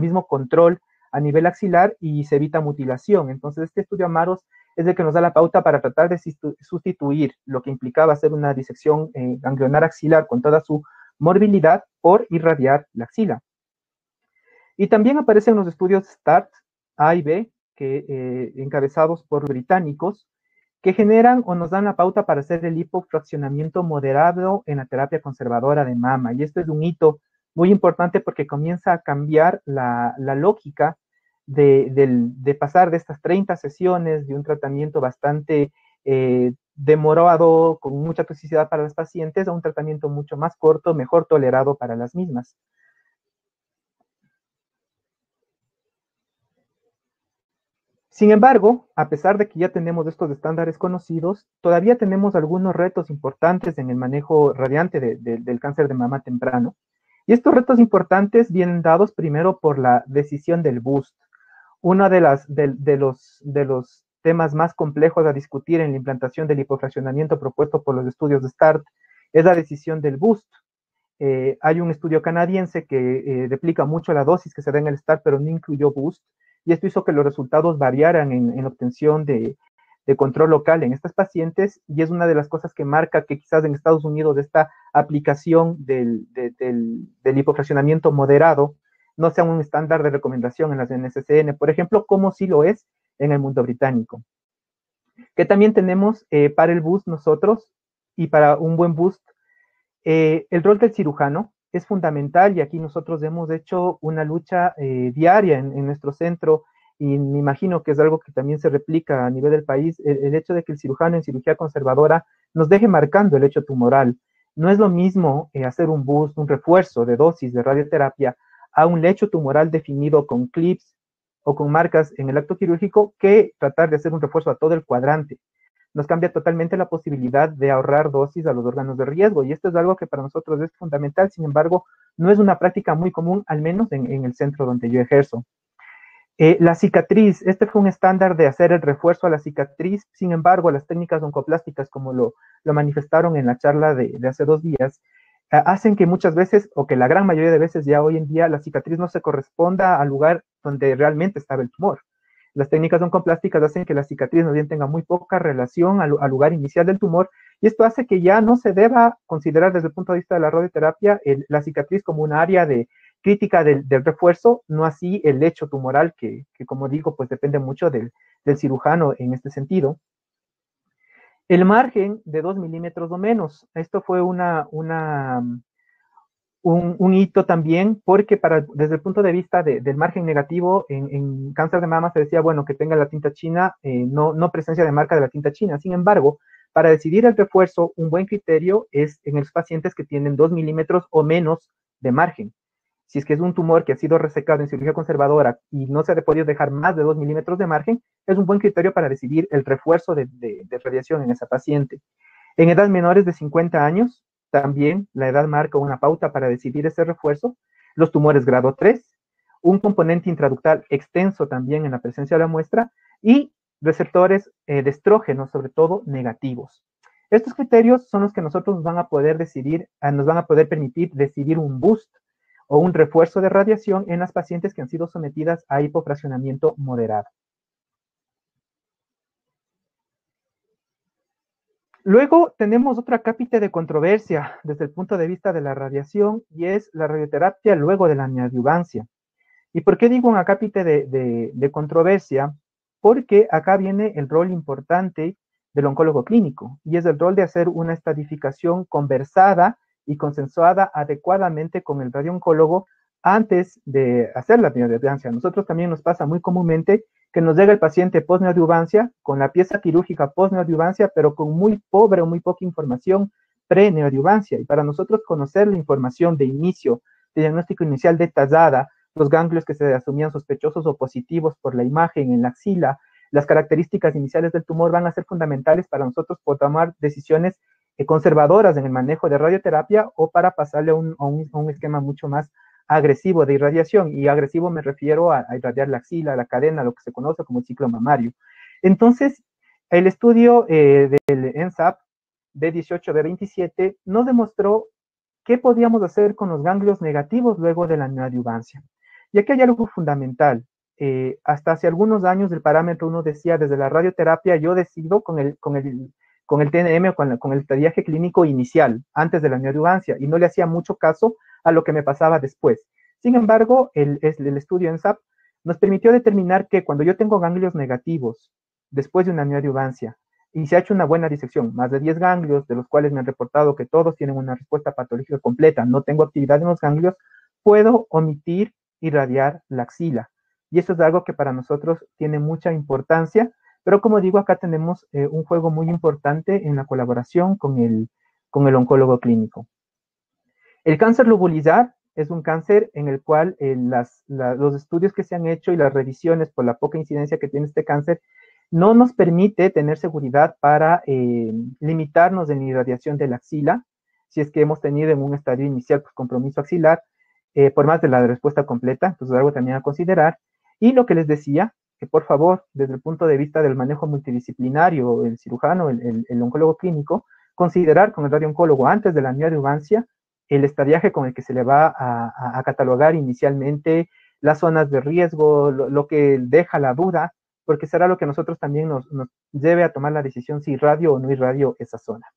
mismo control a nivel axilar y se evita mutilación. Entonces, este estudio Amaros es el que nos da la pauta para tratar de sustituir lo que implicaba hacer una disección ganglionar axilar con toda su morbilidad por irradiar la axila. Y también aparecen los estudios START A y B, que, encabezados por británicos, que generan o nos dan la pauta para hacer el lipofraccionamiento moderado en la terapia conservadora de mama. Y este es un hito muy importante porque comienza a cambiar la lógica de pasar de estas 30 sesiones de un tratamiento bastante demorado, con mucha toxicidad para las pacientes, a un tratamiento mucho más corto, mejor tolerado para las mismas. Sin embargo, a pesar de que ya tenemos estos estándares conocidos, todavía tenemos algunos retos importantes en el manejo radiante del cáncer de mama temprano. Y estos retos importantes vienen dados primero por la decisión del BOOST. Uno de los temas más complejos a discutir en la implantación del lipofraccionamiento propuesto por los estudios de START es la decisión del BOOST. Hay un estudio canadiense que replica mucho la dosis que se da en el START, pero no incluyó BOOST, y esto hizo que los resultados variaran en obtención de control local en estas pacientes, y es una de las cosas que marca que quizás en Estados Unidos esta aplicación del lipofraccionamiento moderado no sea un estándar de recomendación en las NCCN, por ejemplo, como sí lo es en el mundo británico. Que también tenemos para el BOOST nosotros, y para un buen BOOST, el rol del cirujano es fundamental, y aquí nosotros hemos hecho una lucha diaria en nuestro centro, y me imagino que es algo que también se replica a nivel del país, el hecho de que el cirujano en cirugía conservadora nos deje marcando el hecho tumoral. No es lo mismo hacer un BOOST, un refuerzo de dosis de radioterapia a un lecho tumoral definido con clips o con marcas en el acto quirúrgico, que tratar de hacer un refuerzo a todo el cuadrante. Nos cambia totalmente la posibilidad de ahorrar dosis a los órganos de riesgo, y esto es algo que para nosotros es fundamental. Sin embargo, no es una práctica muy común, al menos en el centro donde yo ejerzo. La cicatriz, este fue un estándar de hacer el refuerzo a la cicatriz. Sin embargo, las técnicas oncoplásticas, como lo manifestaron en la charla de hace 2 días, hacen que muchas veces, o que la gran mayoría de veces ya hoy en día, la cicatriz no se corresponda al lugar donde realmente estaba el tumor. Las técnicas oncoplásticas hacen que la cicatriz más bien tenga muy poca relación al lugar inicial del tumor, y esto hace que ya no se deba considerar desde el punto de vista de la radioterapia la cicatriz como un área de crítica del refuerzo, no así el lecho tumoral, que como digo, pues depende mucho del cirujano en este sentido. El margen de 2 milímetros o menos, esto fue un hito también, porque desde el punto de vista del margen negativo, en cáncer de mama se decía, bueno, que tenga la tinta china, no presencia de marca de la tinta china. Sin embargo, para decidir el refuerzo, un buen criterio es en los pacientes que tienen 2 milímetros o menos de margen. Si es que es un tumor que ha sido resecado en cirugía conservadora y no se ha podido dejar más de 2 milímetros de margen, es un buen criterio para decidir el refuerzo de radiación en esa paciente. En edades menores de 50 años, también la edad marca una pauta para decidir ese refuerzo. Los tumores grado 3, un componente intraductal extenso también en la presencia de la muestra, y receptores de estrógenos, sobre todo negativos. Estos criterios son los que nosotros nos van a poder decidir, nos van a poder permitir decidir un boost o un refuerzo de radiación en las pacientes que han sido sometidas a hipofraccionamiento moderado. Luego tenemos otra cápita de controversia desde el punto de vista de la radiación, y es la radioterapia luego de la neoadyuvancia. ¿Y por qué digo una cápita de controversia? Porque acá viene el rol importante del oncólogo clínico, y es el rol de hacer una estratificación conversada y consensuada adecuadamente con el radiooncólogo antes de hacer la neoadyuvancia. A nosotros también nos pasa muy comúnmente que nos llega el paciente post-neoadyuvancia con la pieza quirúrgica post-neoadyuvancia, pero con muy pobre o muy poca información pre-neoadyuvancia. Y para nosotros conocer la información de inicio, de diagnóstico inicial detallada, los ganglios que se asumían sospechosos o positivos por la imagen en la axila, las características iniciales del tumor van a ser fundamentales para nosotros poder tomar decisiones conservadoras en el manejo de radioterapia o para pasarle a un esquema mucho más agresivo de irradiación, y agresivo me refiero a irradiar la axila, la cadena, lo que se conoce como el ciclo mamario. Entonces, el estudio del NSAP B18, B27 nos demostró qué podíamos hacer con los ganglios negativos luego de la neoadyuvancia. Y aquí hay algo fundamental. Hasta hace algunos años el parámetro uno decía, desde la radioterapia yo decido con el TNM o con el triaje clínico inicial, antes de la neoadyuvancia, y no le hacía mucho caso a lo que me pasaba después. Sin embargo, el estudio NSAP nos permitió determinar que cuando yo tengo ganglios negativos después de una neoadyuvancia y se ha hecho una buena disección, más de 10 ganglios, de los cuales me han reportado que todos tienen una respuesta patológica completa, no tengo actividad en los ganglios, puedo omitir irradiar la axila. Y eso es algo que para nosotros tiene mucha importancia, pero como digo, acá tenemos un juego muy importante en la colaboración con el oncólogo clínico. El cáncer lobulizar es un cáncer en el cual los estudios que se han hecho y las revisiones por la poca incidencia que tiene este cáncer no nos permite tener seguridad para limitarnos en la irradiación de la axila, si es que hemos tenido en un estadio inicial pues, compromiso axilar, por más de la respuesta completa, entonces algo también a considerar. Y lo que les decía, que por favor, desde el punto de vista del manejo multidisciplinario, el cirujano, el oncólogo clínico, considerar con el radiooncólogo antes de la neoadyuvancia el estadiaje con el que se le va a catalogar inicialmente las zonas de riesgo, lo que deja la duda, porque será lo que nosotros también nos lleve a tomar la decisión si irradio o no irradio esa zona.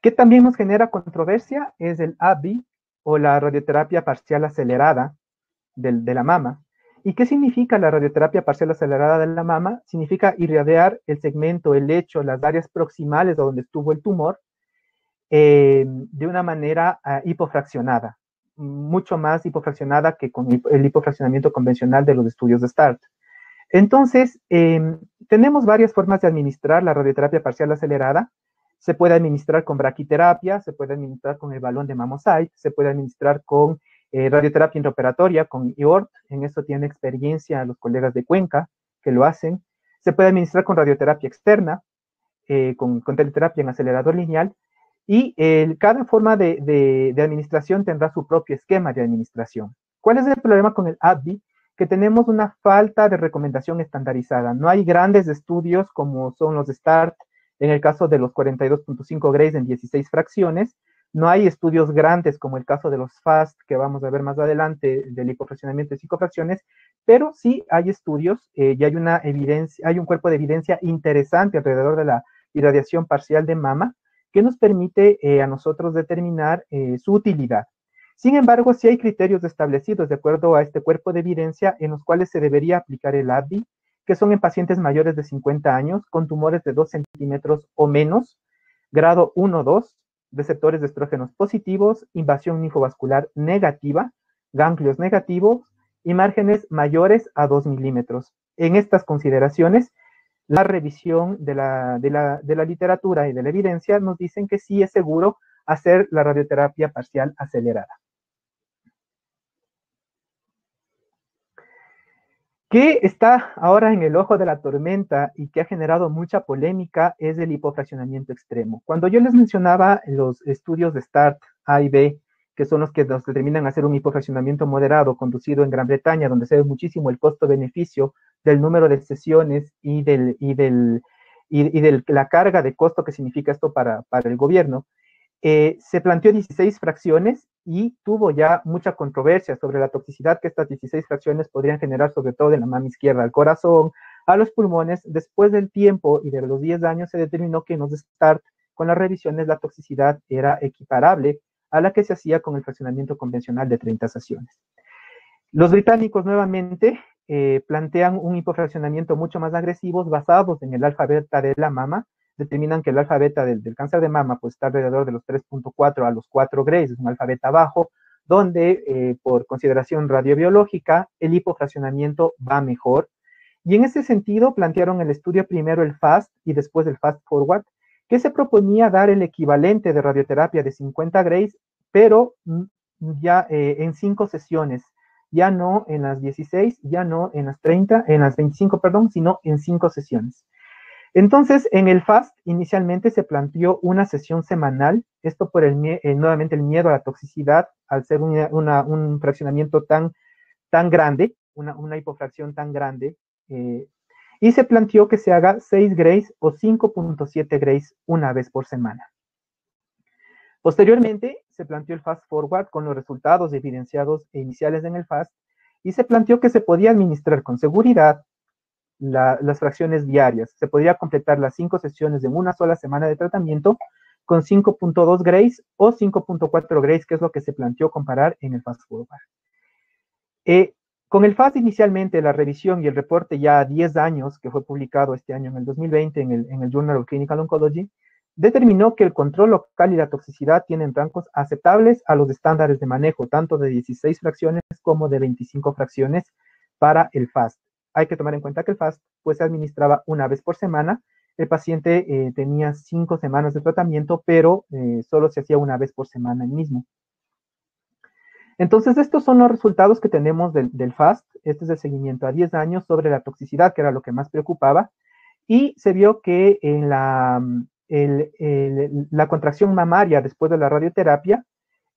¿Qué también nos genera controversia? Es el ABI o la radioterapia parcial acelerada de la mama. ¿Y qué significa la radioterapia parcial acelerada de la mama? Significa irradiar el segmento, el lecho, las áreas proximales de donde estuvo el tumor de una manera hipofraccionada, mucho más hipofraccionada que con el hipofraccionamiento convencional de los estudios de START. Entonces, tenemos varias formas de administrar la radioterapia parcial acelerada. Se puede administrar con braquiterapia, se puede administrar con el balón de Mammocyte, se puede administrar con radioterapia intraoperatoria, con IORT, en eso tienen experiencia los colegas de Cuenca que lo hacen. Se puede administrar con radioterapia externa, con teleterapia en acelerador lineal, y cada forma de administración tendrá su propio esquema de administración. ¿Cuál es el problema con el AbbVie? Que tenemos una falta de recomendación estandarizada. No hay grandes estudios como son los de START, en el caso de los 42.5 grays en 16 fracciones. No hay estudios grandes como el caso de los FAST, que vamos a ver más adelante, del hipofraccionamiento de 5 fracciones, pero sí hay estudios y hay una evidencia, hay un cuerpo de evidencia interesante alrededor de la irradiación parcial de mama que nos permite a nosotros determinar su utilidad. Sin embargo, sí hay criterios establecidos de acuerdo a este cuerpo de evidencia en los cuales se debería aplicar el AbbVie, que son en pacientes mayores de 50 años con tumores de 2 centímetros o menos, grado 1-2, receptores de estrógenos positivos, invasión linfovascular negativa, ganglios negativos y márgenes mayores a 2 milímetros. En estas consideraciones, la revisión de la literatura y de la evidencia nos dicen que sí es seguro hacer la radioterapia parcial acelerada. ¿Qué está ahora en el ojo de la tormenta y que ha generado mucha polémica es el hipofraccionamiento extremo? Cuando yo les mencionaba los estudios de START A y B, que son los que nos determinan hacer un hipofraccionamiento moderado conducido en Gran Bretaña, donde se ve muchísimo el costo-beneficio del número de sesiones y del y de la carga de costo que significa esto para el gobierno, se planteó 16 fracciones y tuvo ya mucha controversia sobre la toxicidad que estas 16 fracciones podrían generar, sobre todo en la mama izquierda, al corazón, a los pulmones. Después del tiempo y de los 10 años se determinó que en los START, con las revisiones, la toxicidad era equiparable a la que se hacía con el fraccionamiento convencional de 30 sesiones. Los británicos nuevamente plantean un hipofraccionamiento mucho más agresivo basados en el alfa beta de la mama. Determinan que el alfa beta del cáncer de mama pues, está alrededor de los 3.4 a los 4 grays, es un alfa beta bajo, donde por consideración radiobiológica el hipofraccionamiento va mejor. Y en ese sentido plantearon el estudio primero el FAST y después el Fast Forward, que se proponía dar el equivalente de radioterapia de 50 grays, pero ya en 5 sesiones, ya no en las 16, ya no en las 30, en las 25, perdón, sino en 5 sesiones. Entonces, en el FAST inicialmente se planteó una sesión semanal, esto por nuevamente el miedo a la toxicidad, al ser un fraccionamiento tan grande, una hipofracción tan grande, y se planteó que se haga 6 grays o 5.7 grays una vez por semana. Posteriormente, se planteó el Fast Forward con los resultados evidenciados e iniciales en el FAST, y se planteó que se podía administrar con seguridad las fracciones diarias. Se podría completar las 5 sesiones en una sola semana de tratamiento con 5.2 grays o 5.4 grays, que es lo que se planteó comparar en el Fast Forward. Con el FAST inicialmente, la revisión y el reporte ya a 10 años, que fue publicado este año en el 2020 en el Journal of Clinical Oncology, determinó que el control local y la toxicidad tienen rangos aceptables a los estándares de manejo, tanto de 16 fracciones como de 25 fracciones para el FAST. Hay que tomar en cuenta que el FAST pues, se administraba una vez por semana. El paciente tenía 5 semanas de tratamiento, pero solo se hacía una vez por semana el mismo. Entonces, estos son los resultados que tenemos del FAST. Este es el seguimiento a 10 años sobre la toxicidad, que era lo que más preocupaba. Y se vio que en la contracción mamaria después de la radioterapia,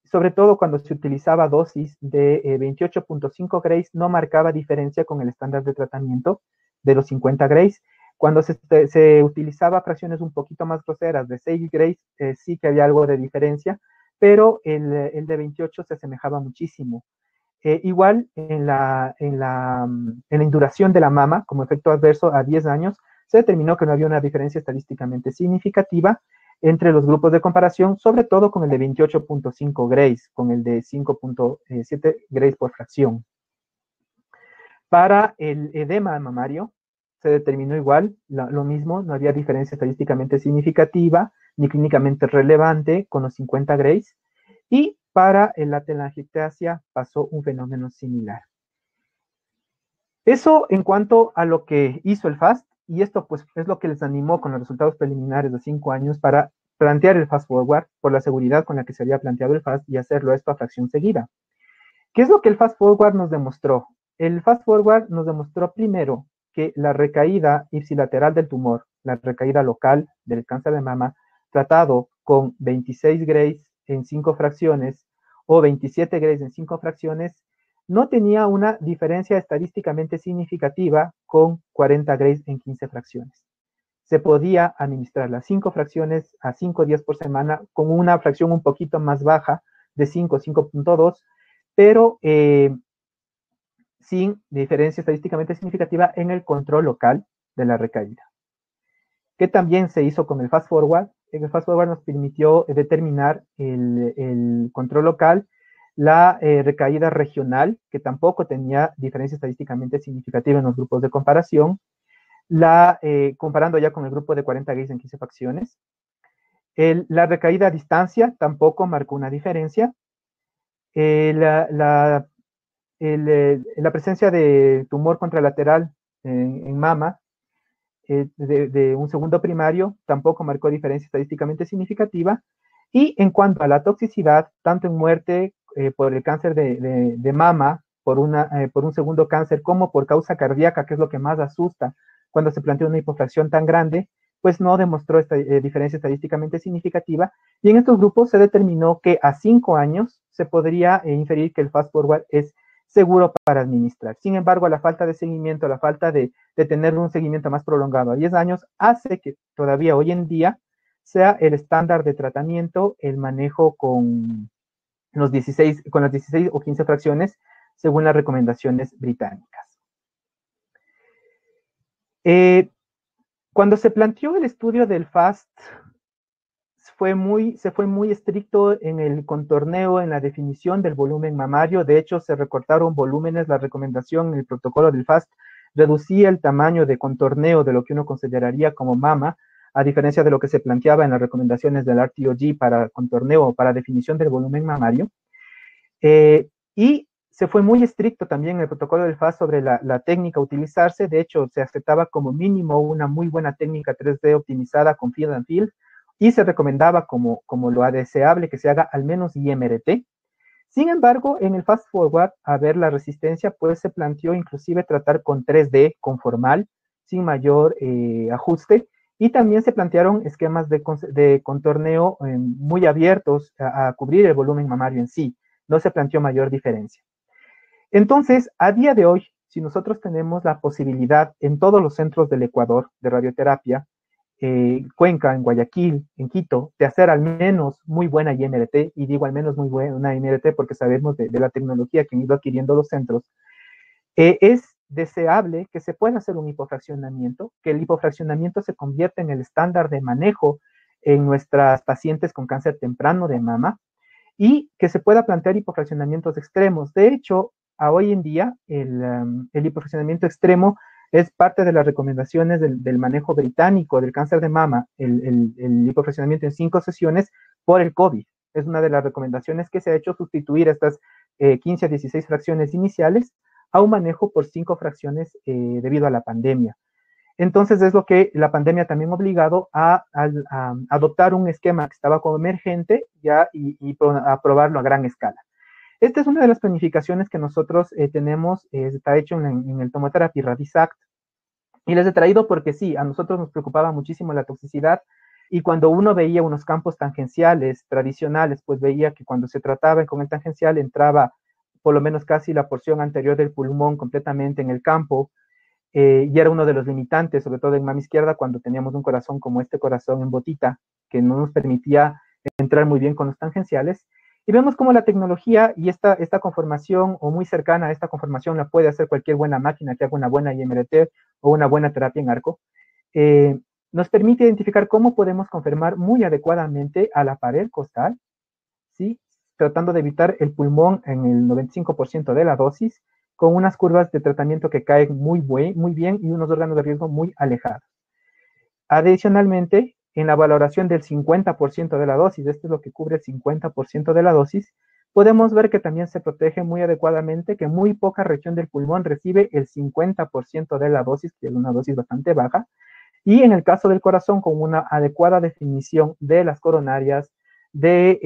sobre todo cuando se utilizaba dosis de 28.5 grays, no marcaba diferencia con el estándar de tratamiento de los 50 grays. Cuando se utilizaba fracciones un poquito más groseras de 6 grays, sí que había algo de diferencia, pero el de 28 se asemejaba muchísimo. Igual en la induración de la mama, como efecto adverso a 10 años, se determinó que no había una diferencia estadísticamente significativa entre los grupos de comparación, sobre todo con el de 28.5 grays, con el de 5.7 grays por fracción. Para el edema mamario, se determinó igual, lo mismo, no había diferencia estadísticamente significativa, ni clínicamente relevante con los 50 grays, y para la telangiectasia pasó un fenómeno similar. Eso en cuanto a lo que hizo el FAST, y esto pues es lo que les animó con los resultados preliminares de 5 años para plantear el Fast Forward por la seguridad con la que se había planteado el FAST y hacerlo esto a fracción seguida. ¿Qué es lo que el Fast Forward nos demostró? El Fast Forward nos demostró primero que la recaída ipsilateral del tumor, la recaída local del cáncer de mama, tratado con 26 grays en 5 fracciones o 27 grays en 5 fracciones, no tenía una diferencia estadísticamente significativa con 40 grays en 15 fracciones. Se podía administrar las 5 fracciones a 5 días por semana con una fracción un poquito más baja de 5.2, pero sin diferencia estadísticamente significativa en el control local de la recaída. ¿Qué también se hizo con el Fast Forward? El Fast Forward nos permitió determinar el control local, la recaída regional, que tampoco tenía diferencia estadísticamente significativa en los grupos de comparación, comparando ya con el grupo de 40 grays en 15 fracciones. La recaída a distancia tampoco marcó una diferencia. La presencia de tumor contralateral en mama de un segundo primario tampoco marcó diferencia estadísticamente significativa. Y en cuanto a la toxicidad, tanto en muerte por el cáncer de mama, por un segundo cáncer, como por causa cardíaca, que es lo que más asusta cuando se plantea una hipofracción tan grande, pues no demostró esta diferencia estadísticamente significativa. Y en estos grupos se determinó que a 5 años se podría inferir que el Fast Forward es seguro para administrar. Sin embargo, la falta de seguimiento, la falta de tener un seguimiento más prolongado a 10 años, hace que todavía hoy en día sea el estándar de tratamiento el manejo con las 16 o 15 fracciones, según las recomendaciones británicas. Cuando se planteó el estudio del FAST, se fue muy estricto en el contorneo, en la definición del volumen mamario. De hecho, se recortaron volúmenes. La recomendación en el protocolo del FAST reducía el tamaño de contorneo de lo que uno consideraría como mama, a diferencia de lo que se planteaba en las recomendaciones del RTOG para contorneo o para definición del volumen mamario. Y se fue muy estricto también en el protocolo del FAST sobre la técnica a utilizarse. De hecho, se aceptaba como mínimo una muy buena técnica 3D optimizada con field and field, y se recomendaba como lo deseable que se haga al menos IMRT. Sin embargo, en el Fast Forward, a ver la resistencia, pues se planteó inclusive tratar con 3D conformal, sin mayor ajuste, y también se plantearon esquemas de contorneo muy abiertos a cubrir el volumen mamario en sí. No se planteó mayor diferencia. Entonces, a día de hoy, si nosotros tenemos la posibilidad en todos los centros del Ecuador de radioterapia, Cuenca, en Guayaquil, en Quito, de hacer al menos muy buena IMRT, y digo al menos muy buena IMRT porque sabemos de la tecnología que han ido adquiriendo los centros, es deseable que se pueda hacer un hipofraccionamiento, que el hipofraccionamiento se convierta en el estándar de manejo en nuestras pacientes con cáncer temprano de mama, y que se pueda plantear hipofraccionamientos extremos. De hecho, a hoy en día, el hipofraccionamiento extremo es parte de las recomendaciones del manejo británico del cáncer de mama, el hipofraccionamiento en 5 sesiones por el COVID. Es una de las recomendaciones que se ha hecho, sustituir estas 15 a 16 fracciones iniciales a un manejo por 5 fracciones debido a la pandemia. Entonces es lo que la pandemia también ha obligado a adoptar un esquema que estaba como emergente ya y a probarlo a gran escala. Esta es una de las planificaciones que nosotros tenemos, está hecho en el Tomotherapy RADISACT, y les he traído porque sí, a nosotros nos preocupaba muchísimo la toxicidad, y cuando uno veía unos campos tangenciales tradicionales, pues veía que cuando se trataba con el tangencial entraba por lo menos casi la porción anterior del pulmón completamente en el campo, y era uno de los limitantes, sobre todo en mama izquierda, cuando teníamos un corazón como este corazón en botita, que no nos permitía entrar muy bien con los tangenciales. Y vemos cómo la tecnología y esta conformación, o muy cercana a esta conformación, la puede hacer cualquier buena máquina que haga una buena IMRT o una buena terapia en arco, nos permite identificar cómo podemos conformar muy adecuadamente a la pared costal, ¿sí? Tratando de evitar el pulmón en el 95% de la dosis, con unas curvas de tratamiento que caen muy bien y unos órganos de riesgo muy alejados. Adicionalmente, en la valoración del 50% de la dosis, esto es lo que cubre el 50% de la dosis, podemos ver que también se protege muy adecuadamente, que muy poca región del pulmón recibe el 50% de la dosis, que es una dosis bastante baja, y en el caso del corazón, con una adecuada definición de las coronarias, del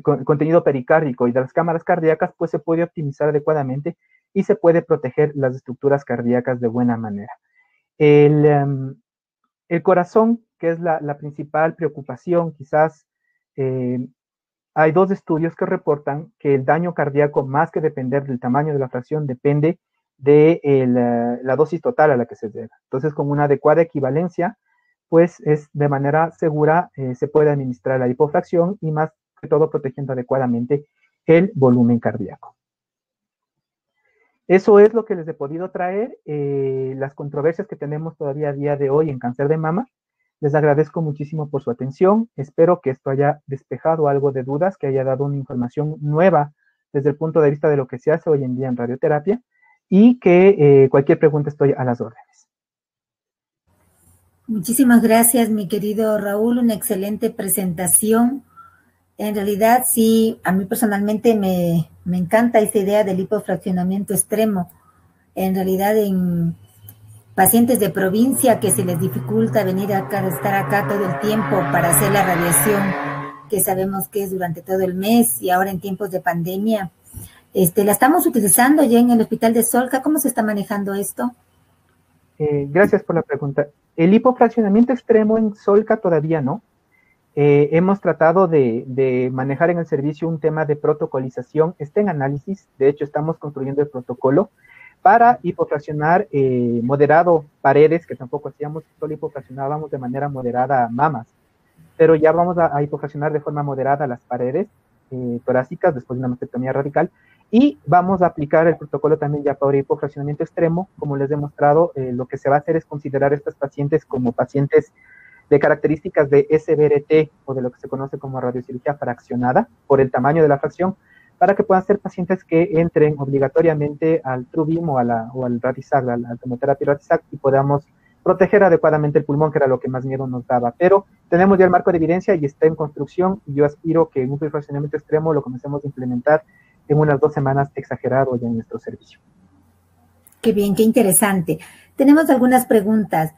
contenido pericárdico y de las cámaras cardíacas, pues se puede optimizar adecuadamente y se puede proteger las estructuras cardíacas de buena manera. El corazón, que es la principal preocupación, quizás hay 2 estudios que reportan que el daño cardíaco, más que depender del tamaño de la fracción, depende de la dosis total a la que se debe. Entonces, con una adecuada equivalencia, pues es de manera segura, se puede administrar la hipofracción y más que todo protegiendo adecuadamente el volumen cardíaco. Eso es lo que les he podido traer, las controversias que tenemos todavía a día de hoy en cáncer de mama. Les agradezco muchísimo por su atención. Espero que esto haya despejado algo de dudas, que haya dado una información nueva desde el punto de vista de lo que se hace hoy en día en radioterapia, y que cualquier pregunta estoy a las órdenes. Muchísimas gracias, mi querido Raúl. Una excelente presentación. En realidad, sí, a mí personalmente me encanta esta idea del hipofraccionamiento extremo. En realidad, en pacientes de provincia que se les dificulta venir acá, estar acá todo el tiempo para hacer la radiación, que sabemos que es durante todo el mes, y ahora en tiempos de pandemia, la estamos utilizando ya en el hospital de Solca. ¿Cómo se está manejando esto? Gracias por la pregunta. El hipofraccionamiento extremo en Solca todavía no. hemos tratado de manejar en el servicio un tema de protocolización. Está en análisis, de hecho estamos construyendo el protocolo para hipofraccionar moderado paredes, que tampoco hacíamos, solo hipofraccionábamos de manera moderada mamas, pero ya vamos a hipofraccionar de forma moderada las paredes torácicas después de una mastectomía radical, y vamos a aplicar el protocolo también ya para hipofraccionamiento extremo. Como les he mostrado, lo que se va a hacer es considerar a estas pacientes como pacientes de características de SBRT, o de lo que se conoce como radiocirugía fraccionada, por el tamaño de la fracción, para que puedan ser pacientes que entren obligatoriamente al TrueBeam o al Radixact, a la tomoterapia Radixact, y podamos proteger adecuadamente el pulmón, que era lo que más miedo nos daba. Pero tenemos ya el marco de evidencia y está en construcción, y yo aspiro que en un fraccionamiento extremo lo comencemos a implementar en unas 2 semanas, exagerado ya en nuestro servicio. Qué bien, qué interesante. Tenemos algunas preguntas.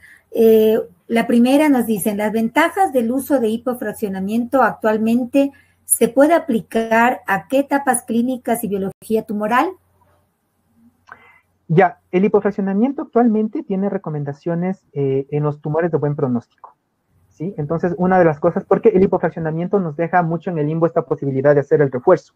La primera nos dicen, ¿las ventajas del uso de hipofraccionamiento actualmente se puede aplicar a qué etapas clínicas y biología tumoral? Ya, el hipofraccionamiento actualmente tiene recomendaciones en los tumores de buen pronóstico, ¿sí? Entonces, una de las cosas, porque el hipofraccionamiento nos deja mucho en el limbo esta posibilidad de hacer el refuerzo.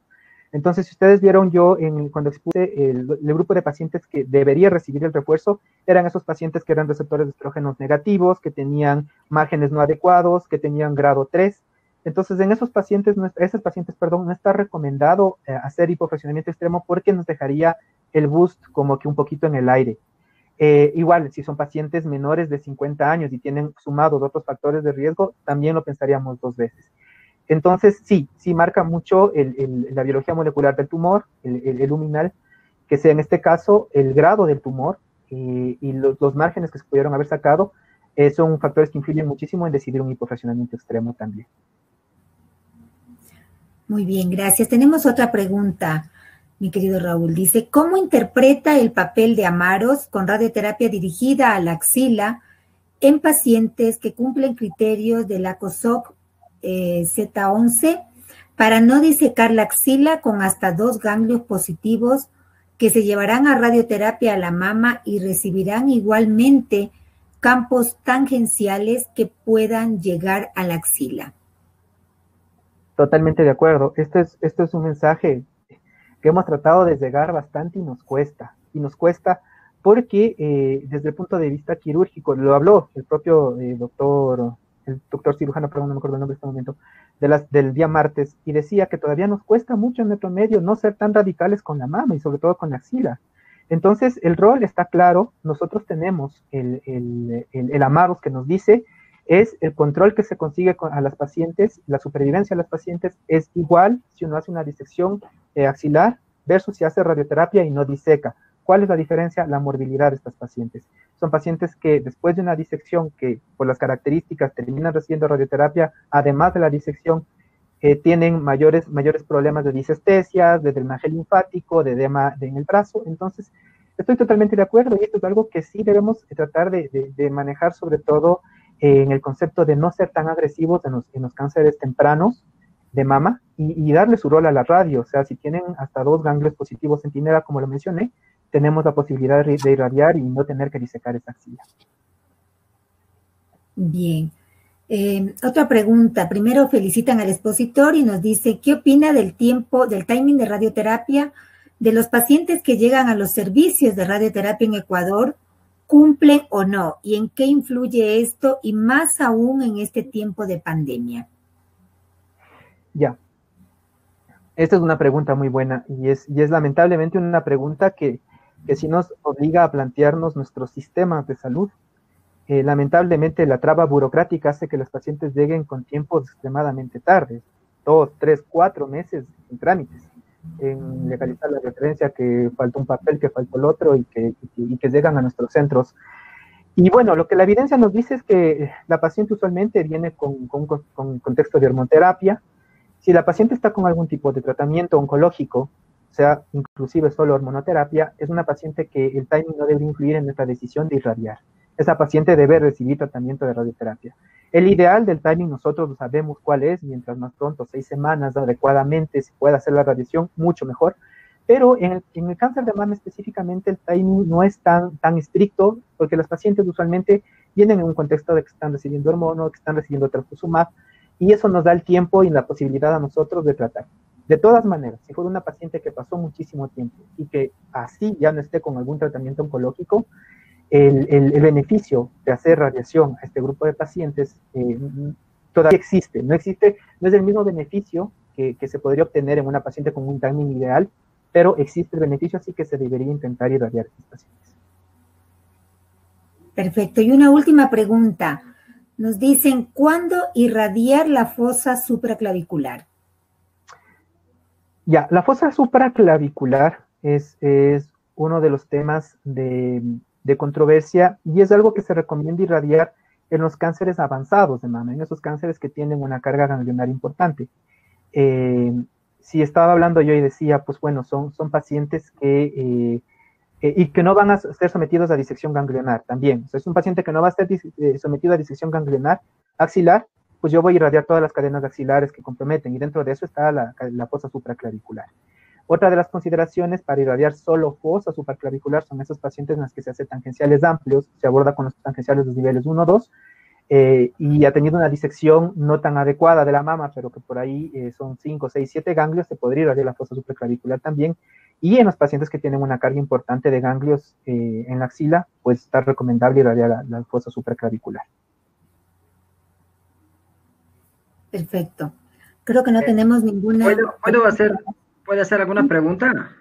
Entonces, si ustedes vieron yo cuando expuse el grupo de pacientes que debería recibir el refuerzo, eran esos pacientes que eran receptores de estrógenos negativos, que tenían márgenes no adecuados, que tenían grado 3. Entonces, en esos pacientes, no está recomendado hacer hipofraccionamiento extremo, porque nos dejaría el boost como que un poquito en el aire. Igual, si son pacientes menores de 50 años y tienen sumados otros factores de riesgo, también lo pensaríamos 2 veces. Entonces, sí marca mucho la biología molecular del tumor, el luminal, que sea en este caso el grado del tumor y los márgenes que se pudieron haber sacado, son factores que influyen muchísimo en decidir un hipofraccionamiento extremo también. Muy bien, gracias. Tenemos otra pregunta, mi querido Raúl. Dice, ¿cómo interpreta el papel de Amaros con radioterapia dirigida a la axila en pacientes que cumplen criterios de la COSOC Z11 para no disecar la axila con hasta 2 ganglios positivos que se llevarán a radioterapia a la mama y recibirán igualmente campos tangenciales que puedan llegar a la axila? Totalmente de acuerdo. Esto es un mensaje que hemos tratado de llegar bastante y nos cuesta porque desde el punto de vista quirúrgico, lo habló el propio doctor cirujano, perdón, no me acuerdo el nombre en este momento, del día martes, y decía que todavía nos cuesta mucho en nuestro medio no ser tan radicales con la mama y sobre todo con la axila. Entonces, el rol está claro. Nosotros tenemos el Amaros, que nos dice es el control que se consigue a las pacientes, la supervivencia de las pacientes es igual si uno hace una disección axilar versus si hace radioterapia y no diseca. ¿Cuál es la diferencia? La morbilidad de estas pacientes. Son pacientes que después de una disección, que por las características terminan recibiendo radioterapia, además de la disección, tienen mayores problemas de disestesias, de drenaje linfático, de edema en el brazo. Entonces, estoy totalmente de acuerdo, y esto es algo que sí debemos tratar de manejar, sobre todo en el concepto de no ser tan agresivos en los cánceres tempranos de mama, y darle su rol a la radio. O sea, si tienen hasta 2 ganglios positivos centinela, como lo mencioné, tenemos la posibilidad de irradiar y no tener que disecar esa axila. Bien. Otra pregunta. Primero felicitan al expositor y nos dice, ¿qué opina del timing de radioterapia de los pacientes que llegan a los servicios de radioterapia en Ecuador? ¿Cumplen o no? ¿Y en qué influye esto? Y más aún en este tiempo de pandemia. Ya. Esta es una pregunta muy buena y es lamentablemente una pregunta que sí nos obliga a plantearnos nuestros sistemas de salud. Lamentablemente la traba burocrática hace que los pacientes lleguen con tiempos extremadamente tardes, 2, 3, 4 meses en trámites, en legalizar la referencia, que faltó un papel, que faltó el otro, y que llegan a nuestros centros. Y bueno, lo que la evidencia nos dice es que la paciente usualmente viene con contexto de hormonoterapia. Si la paciente está con algún tipo de tratamiento oncológico, o sea, inclusive solo hormonoterapia, es una paciente que el timing no debe influir en nuestra decisión de irradiar. Esa paciente debe recibir tratamiento de radioterapia. El ideal del timing nosotros lo sabemos cuál es, mientras más pronto, 6 semanas adecuadamente se pueda hacer la radiación, mucho mejor. Pero en el cáncer de mama específicamente el timing no es tan estricto, porque los pacientes usualmente vienen en un contexto de que están recibiendo hormono, que están recibiendo trastuzumab, y eso nos da el tiempo y la posibilidad a nosotros de tratar. De todas maneras, si fuera una paciente que pasó muchísimo tiempo y que así ya no esté con algún tratamiento oncológico, el beneficio de hacer radiación a este grupo de pacientes todavía existe. No es el mismo beneficio que se podría obtener en una paciente con un timing ideal, pero existe el beneficio, así que se debería intentar irradiar a estos pacientes. Perfecto. Y una última pregunta. Nos dicen, ¿cuándo irradiar la fosa supraclavicular? Ya, la fosa supraclavicular es uno de los temas de controversia y es algo que se recomienda irradiar en los cánceres avanzados de mama, en esos cánceres que tienen una carga ganglionar importante. Si estaba hablando yo y decía, pues bueno, son pacientes que y que no van a ser sometidos a disección ganglionar también. O sea, es un paciente que no va a ser sometido a disección ganglionar axilar, pues yo voy a irradiar todas las cadenas axilares que comprometen, y dentro de eso está la fosa supraclavicular. Otra de las consideraciones para irradiar solo fosa supraclavicular son esos pacientes en los que se hace tangenciales amplios, se aborda con los tangenciales de niveles 1, 2, y ha tenido una disección no tan adecuada de la mama, pero que por ahí son 5, 6, 7 ganglios, se podría irradiar la fosa supraclavicular también. Y en los pacientes que tienen una carga importante de ganglios en la axila, pues está recomendable irradiar la fosa supraclavicular. Perfecto. Creo que no tenemos ninguna... ¿Puedo hacer alguna pregunta?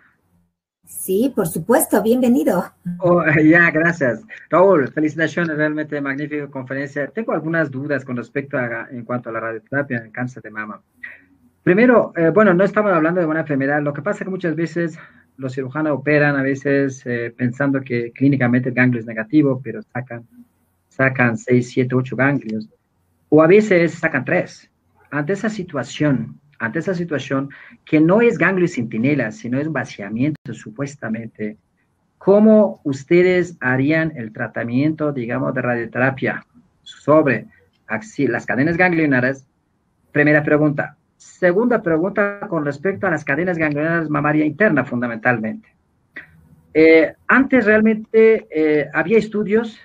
Sí, por supuesto. Bienvenido. Oh, ya, gracias. Raúl, felicitaciones, realmente magnífica conferencia. Tengo algunas dudas con respecto en cuanto a la radioterapia en cáncer de mama. Primero, bueno, no estamos hablando de una enfermedad. Lo que pasa es que muchas veces los cirujanos operan a veces pensando que clínicamente el ganglio es negativo, pero sacan 6, 7, 8 ganglios. O a veces sacan 3. Ante esa situación que no es ganglio centinela, sino es vaciamiento supuestamente, ¿cómo ustedes harían el tratamiento, digamos, de radioterapia sobre las cadenas ganglionares? Primera pregunta. Segunda pregunta con respecto a las cadenas ganglionares mamaria interna, fundamentalmente. Antes realmente había estudios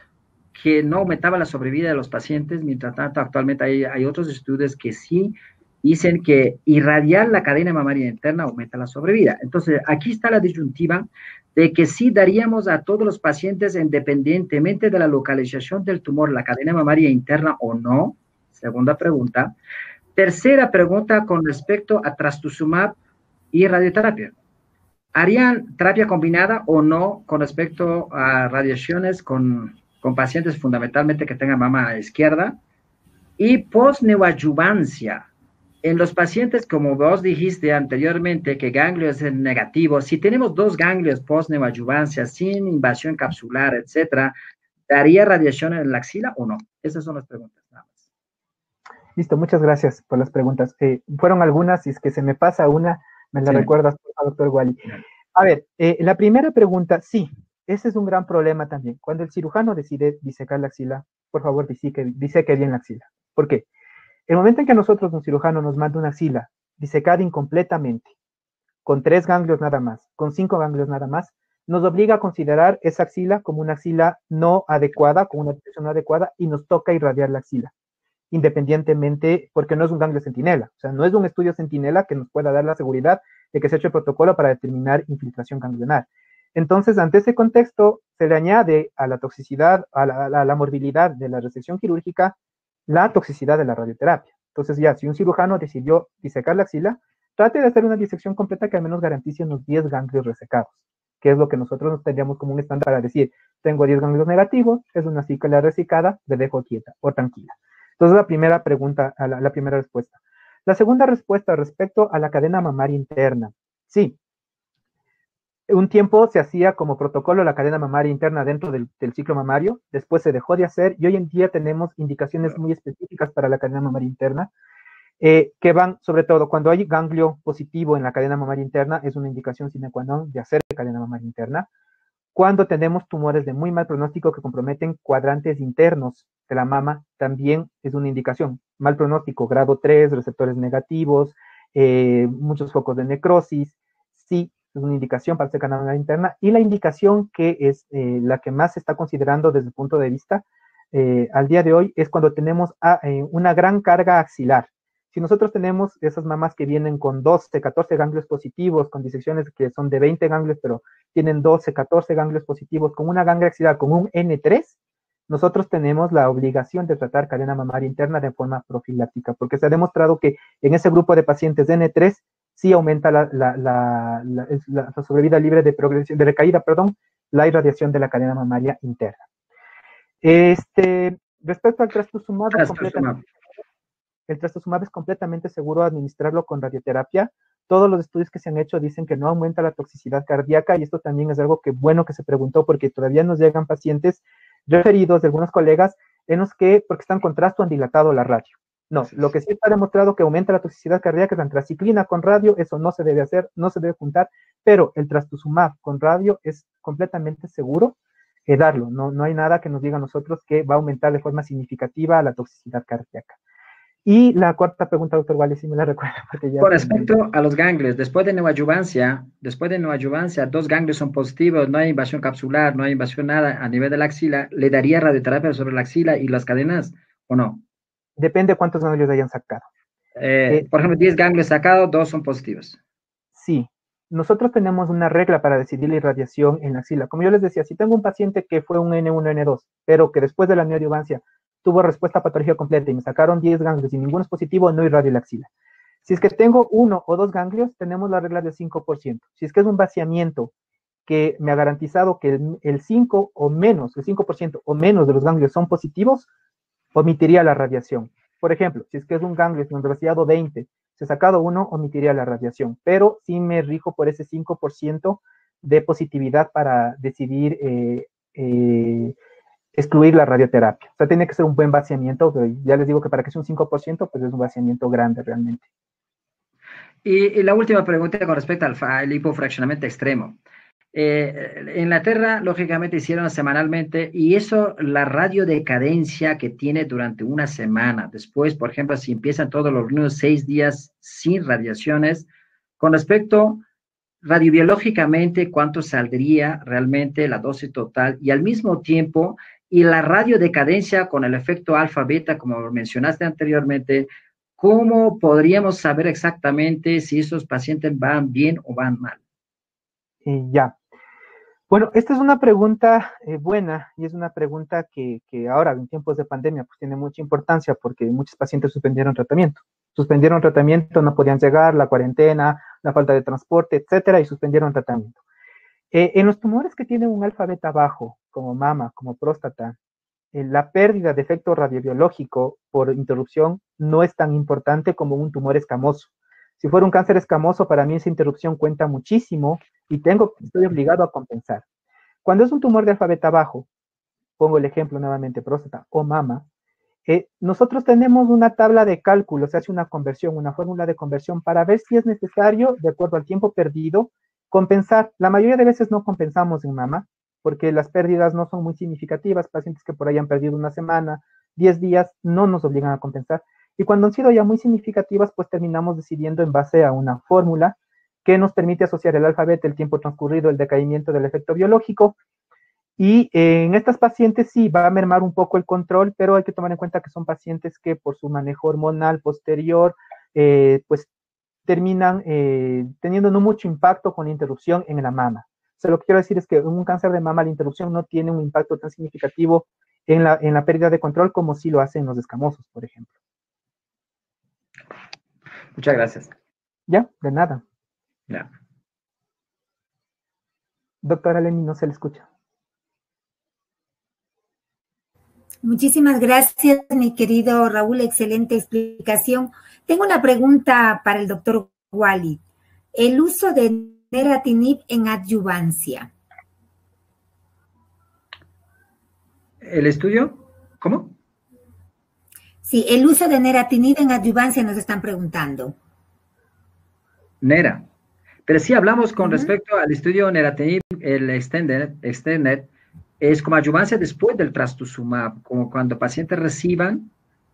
que no aumentaban la sobrevida de los pacientes, mientras tanto actualmente hay otros estudios que sí dicen que irradiar la cadena mamaria interna aumenta la sobrevida. Entonces, aquí está la disyuntiva de que sí daríamos a todos los pacientes, independientemente de la localización del tumor, la cadena mamaria interna o no. Segunda pregunta. Tercera pregunta con respecto a trastuzumab y radioterapia. ¿Harían terapia combinada o no con respecto a radiaciones con pacientes fundamentalmente que tengan mama izquierda? Y post-neoadyuvancia. En los pacientes, como vos dijiste anteriormente, que ganglio es negativo, si tenemos 2 ganglios post-neoadyuvancia sin invasión capsular, etcétera, ¿daría radiación en la axila o no? Esas son las preguntas. Nada más. Listo, muchas gracias por las preguntas. Fueron algunas, y es que se me pasa una, me la recuerdas, doctor Wally. A ver, la primera pregunta, sí, ese es un gran problema también. Cuando el cirujano decide disecar la axila, por favor, diseque bien la axila. ¿Por qué? El momento en que nosotros, un cirujano, nos manda una axila disecada incompletamente, con 3 ganglios nada más, con 5 ganglios nada más, nos obliga a considerar esa axila como una axila no adecuada, con una disección no adecuada, y nos toca irradiar la axila, independientemente, porque no es un ganglio centinela, o sea, no es un estudio centinela que nos pueda dar la seguridad de que se ha hecho el protocolo para determinar infiltración ganglionar. Entonces, ante ese contexto, se le añade a la toxicidad, a la morbilidad de la resección quirúrgica, la toxicidad de la radioterapia. Entonces, ya, si un cirujano decidió disecar la axila, trate de hacer una disección completa que al menos garantice unos 10 ganglios resecados, que es lo que nosotros nos tendríamos como un estándar para decir, tengo 10 ganglios negativos, es una cícula resecada, le dejo quieta o tranquila. Entonces, la primera pregunta, la primera respuesta. La segunda respuesta respecto a la cadena mamaria interna. Sí, un tiempo se hacía como protocolo la cadena mamaria interna dentro del ciclo mamario, después se dejó de hacer y hoy en día tenemos indicaciones muy específicas para la cadena mamaria interna, que van sobre todo cuando hay ganglio positivo en la cadena mamaria interna, es una indicación sine qua non de hacer cadena mamaria interna. Cuando tenemos tumores de muy mal pronóstico que comprometen cuadrantes internos de la mama, también es una indicación. Mal pronóstico, grado 3, receptores negativos, muchos focos de necrosis, sí, es una indicación para hacer cadena mamaria interna. Y la indicación que es la que más se está considerando desde el punto de vista al día de hoy es cuando tenemos una gran carga axilar. Si nosotros tenemos esas mamas que vienen con 12, 14 ganglios positivos, con disecciones que son de 20 ganglios, pero tienen 12, 14 ganglios positivos, con una ganglia axilar con un N3, nosotros tenemos la obligación de tratar cadena mamaria interna de forma profiláctica, porque se ha demostrado que en ese grupo de pacientes de N3 sí aumenta la sobrevida libre de progresión, de recaída, la irradiación de la cadena mamaria interna. Respecto al trastuzumab, el trastuzumab es completamente seguro administrarlo con radioterapia. Todos los estudios que se han hecho dicen que no aumenta la toxicidad cardíaca, y esto también es algo que bueno que se preguntó, porque todavía nos llegan pacientes referidos de algunos colegas en los que, porque están con trasto, han dilatado la radio. No, lo que sí está demostrado que aumenta la toxicidad cardíaca es la antraciclina con radio, eso no se debe hacer, no se debe juntar, pero el trastuzumab con radio es completamente seguro darlo. No hay nada que nos diga a nosotros que va a aumentar de forma significativa la toxicidad cardíaca. Y la cuarta pregunta, doctor Wally, si me la recuerda. Con respecto a los ganglios, después de neoadyuvancia, 2 ganglios son positivos, no hay invasión capsular, no hay invasión nada a nivel de la axila, ¿le daría radioterapia sobre la axila y las cadenas o no? Depende de cuántos ganglios hayan sacado. Por ejemplo, 10 ganglios sacados, 2 son positivos. Sí. Nosotros tenemos una regla para decidir la irradiación en la axila. Como yo les decía, si tengo un paciente que fue un N1, N2, pero que después de la neoadyuvancia tuvo respuesta a patología completa y me sacaron 10 ganglios y ninguno es positivo, no irradio la axila. Si es que tengo 1 o 2 ganglios, tenemos la regla del 5%. Si es que es un vaciamiento que me ha garantizado que el 5 o menos, el 5% o menos de los ganglios son positivos, omitiría la radiación. Por ejemplo, si es que es un ganglio con vaciado 20, se ha sacado 1, omitiría la radiación, pero sí me rijo por ese 5% de positividad para decidir excluir la radioterapia. O sea, tiene que ser un buen vaciamiento, pero ya les digo que para que sea un 5%, pues es un vaciamiento grande realmente. Y la última pregunta con respecto al hipofraccionamiento extremo. En Inglaterra, lógicamente, hicieron semanalmente, y eso, la radiodecadencia que tiene durante una semana. Después, por ejemplo, si empiezan todos los primeros 6 días sin radiaciones, con respecto radiobiológicamente, ¿cuánto saldría realmente la dosis total? Y al mismo tiempo, y la radiodecadencia con el efecto alfa-beta, como mencionaste anteriormente, ¿cómo podríamos saber exactamente si esos pacientes van bien o van mal? Ya. Bueno, esta es una pregunta buena, y es una pregunta que ahora, en tiempos de pandemia, pues tiene mucha importancia, porque muchos pacientes suspendieron tratamiento. Suspendieron tratamiento, no podían llegar, la cuarentena, la falta de transporte, etcétera, y suspendieron tratamiento. En los tumores que tienen un alfa-beta bajo, como mama, como próstata, la pérdida de efecto radiobiológico por interrupción no es tan importante como un tumor escamoso. Si fuera un cáncer escamoso, para mí esa interrupción cuenta muchísimo y estoy obligado a compensar. Cuando es un tumor de alfa-beta bajo, pongo el ejemplo nuevamente, próstata o mama, nosotros tenemos una tabla de cálculo, se hace una conversión, una fórmula de conversión para ver si es necesario, de acuerdo al tiempo perdido, compensar. La mayoría de veces no compensamos en mama, porque las pérdidas no son muy significativas. Pacientes que por ahí han perdido una semana, 10 días, no nos obligan a compensar. Y cuando han sido ya muy significativas, pues terminamos decidiendo en base a una fórmula que nos permite asociar el alfa-beta, el tiempo transcurrido, el decaimiento del efecto biológico. Y en estas pacientes sí va a mermar un poco el control, pero hay que tomar en cuenta que son pacientes que por su manejo hormonal posterior, pues terminan teniendo no mucho impacto con la interrupción en la mama. O sea, lo que quiero decir es que en un cáncer de mama la interrupción no tiene un impacto tan significativo en la pérdida de control como sí lo hacen los escamosos, por ejemplo. Muchas gracias. Ya, de nada. Ya. Doctora Leni, no se le escucha. Muchísimas gracias, mi querido Raúl, excelente explicación. Tengo una pregunta para el doctor Wally. El uso de neratinib en adyuvancia. ¿El estudio? ¿Cómo? Sí, el uso de neratinib en adyuvancia nos están preguntando. Nera. Pero sí hablamos con respecto al estudio neratinib, el extended, es como adyuvancia después del trastuzumab, como cuando pacientes reciban,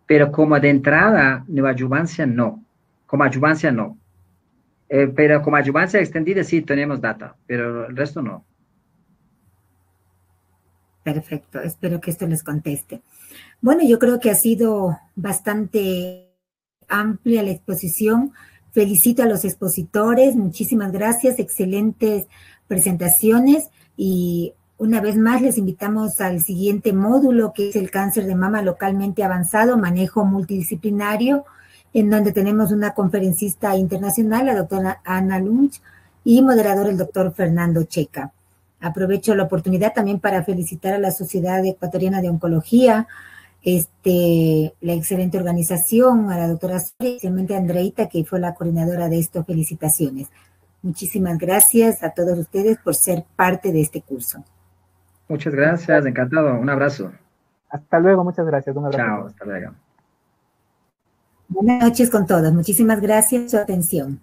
pero como de entrada, neoadyuvancia no. Como adyuvancia no. Pero como adyuvancia extendida sí tenemos data, pero el resto no. Perfecto, espero que esto les conteste. Bueno, yo creo que ha sido bastante amplia la exposición. Felicito a los expositores, muchísimas gracias, excelentes presentaciones y una vez más les invitamos al siguiente módulo que es el cáncer de mama localmente avanzado, manejo multidisciplinario, en donde tenemos una conferencista internacional, la doctora Ana Lunch, y moderador el doctor Fernando Checa. Aprovecho la oportunidad también para felicitar a la Sociedad Ecuatoriana de Oncología, la excelente organización, a la doctora Soria, especialmente a Andreita, que fue la coordinadora de esto. Felicitaciones. Muchísimas gracias a todos ustedes por ser parte de este curso. Muchas gracias, encantado. Un abrazo. Hasta luego, muchas gracias. Un abrazo. Chao, hasta luego. Buenas noches con todos. Muchísimas gracias por su atención.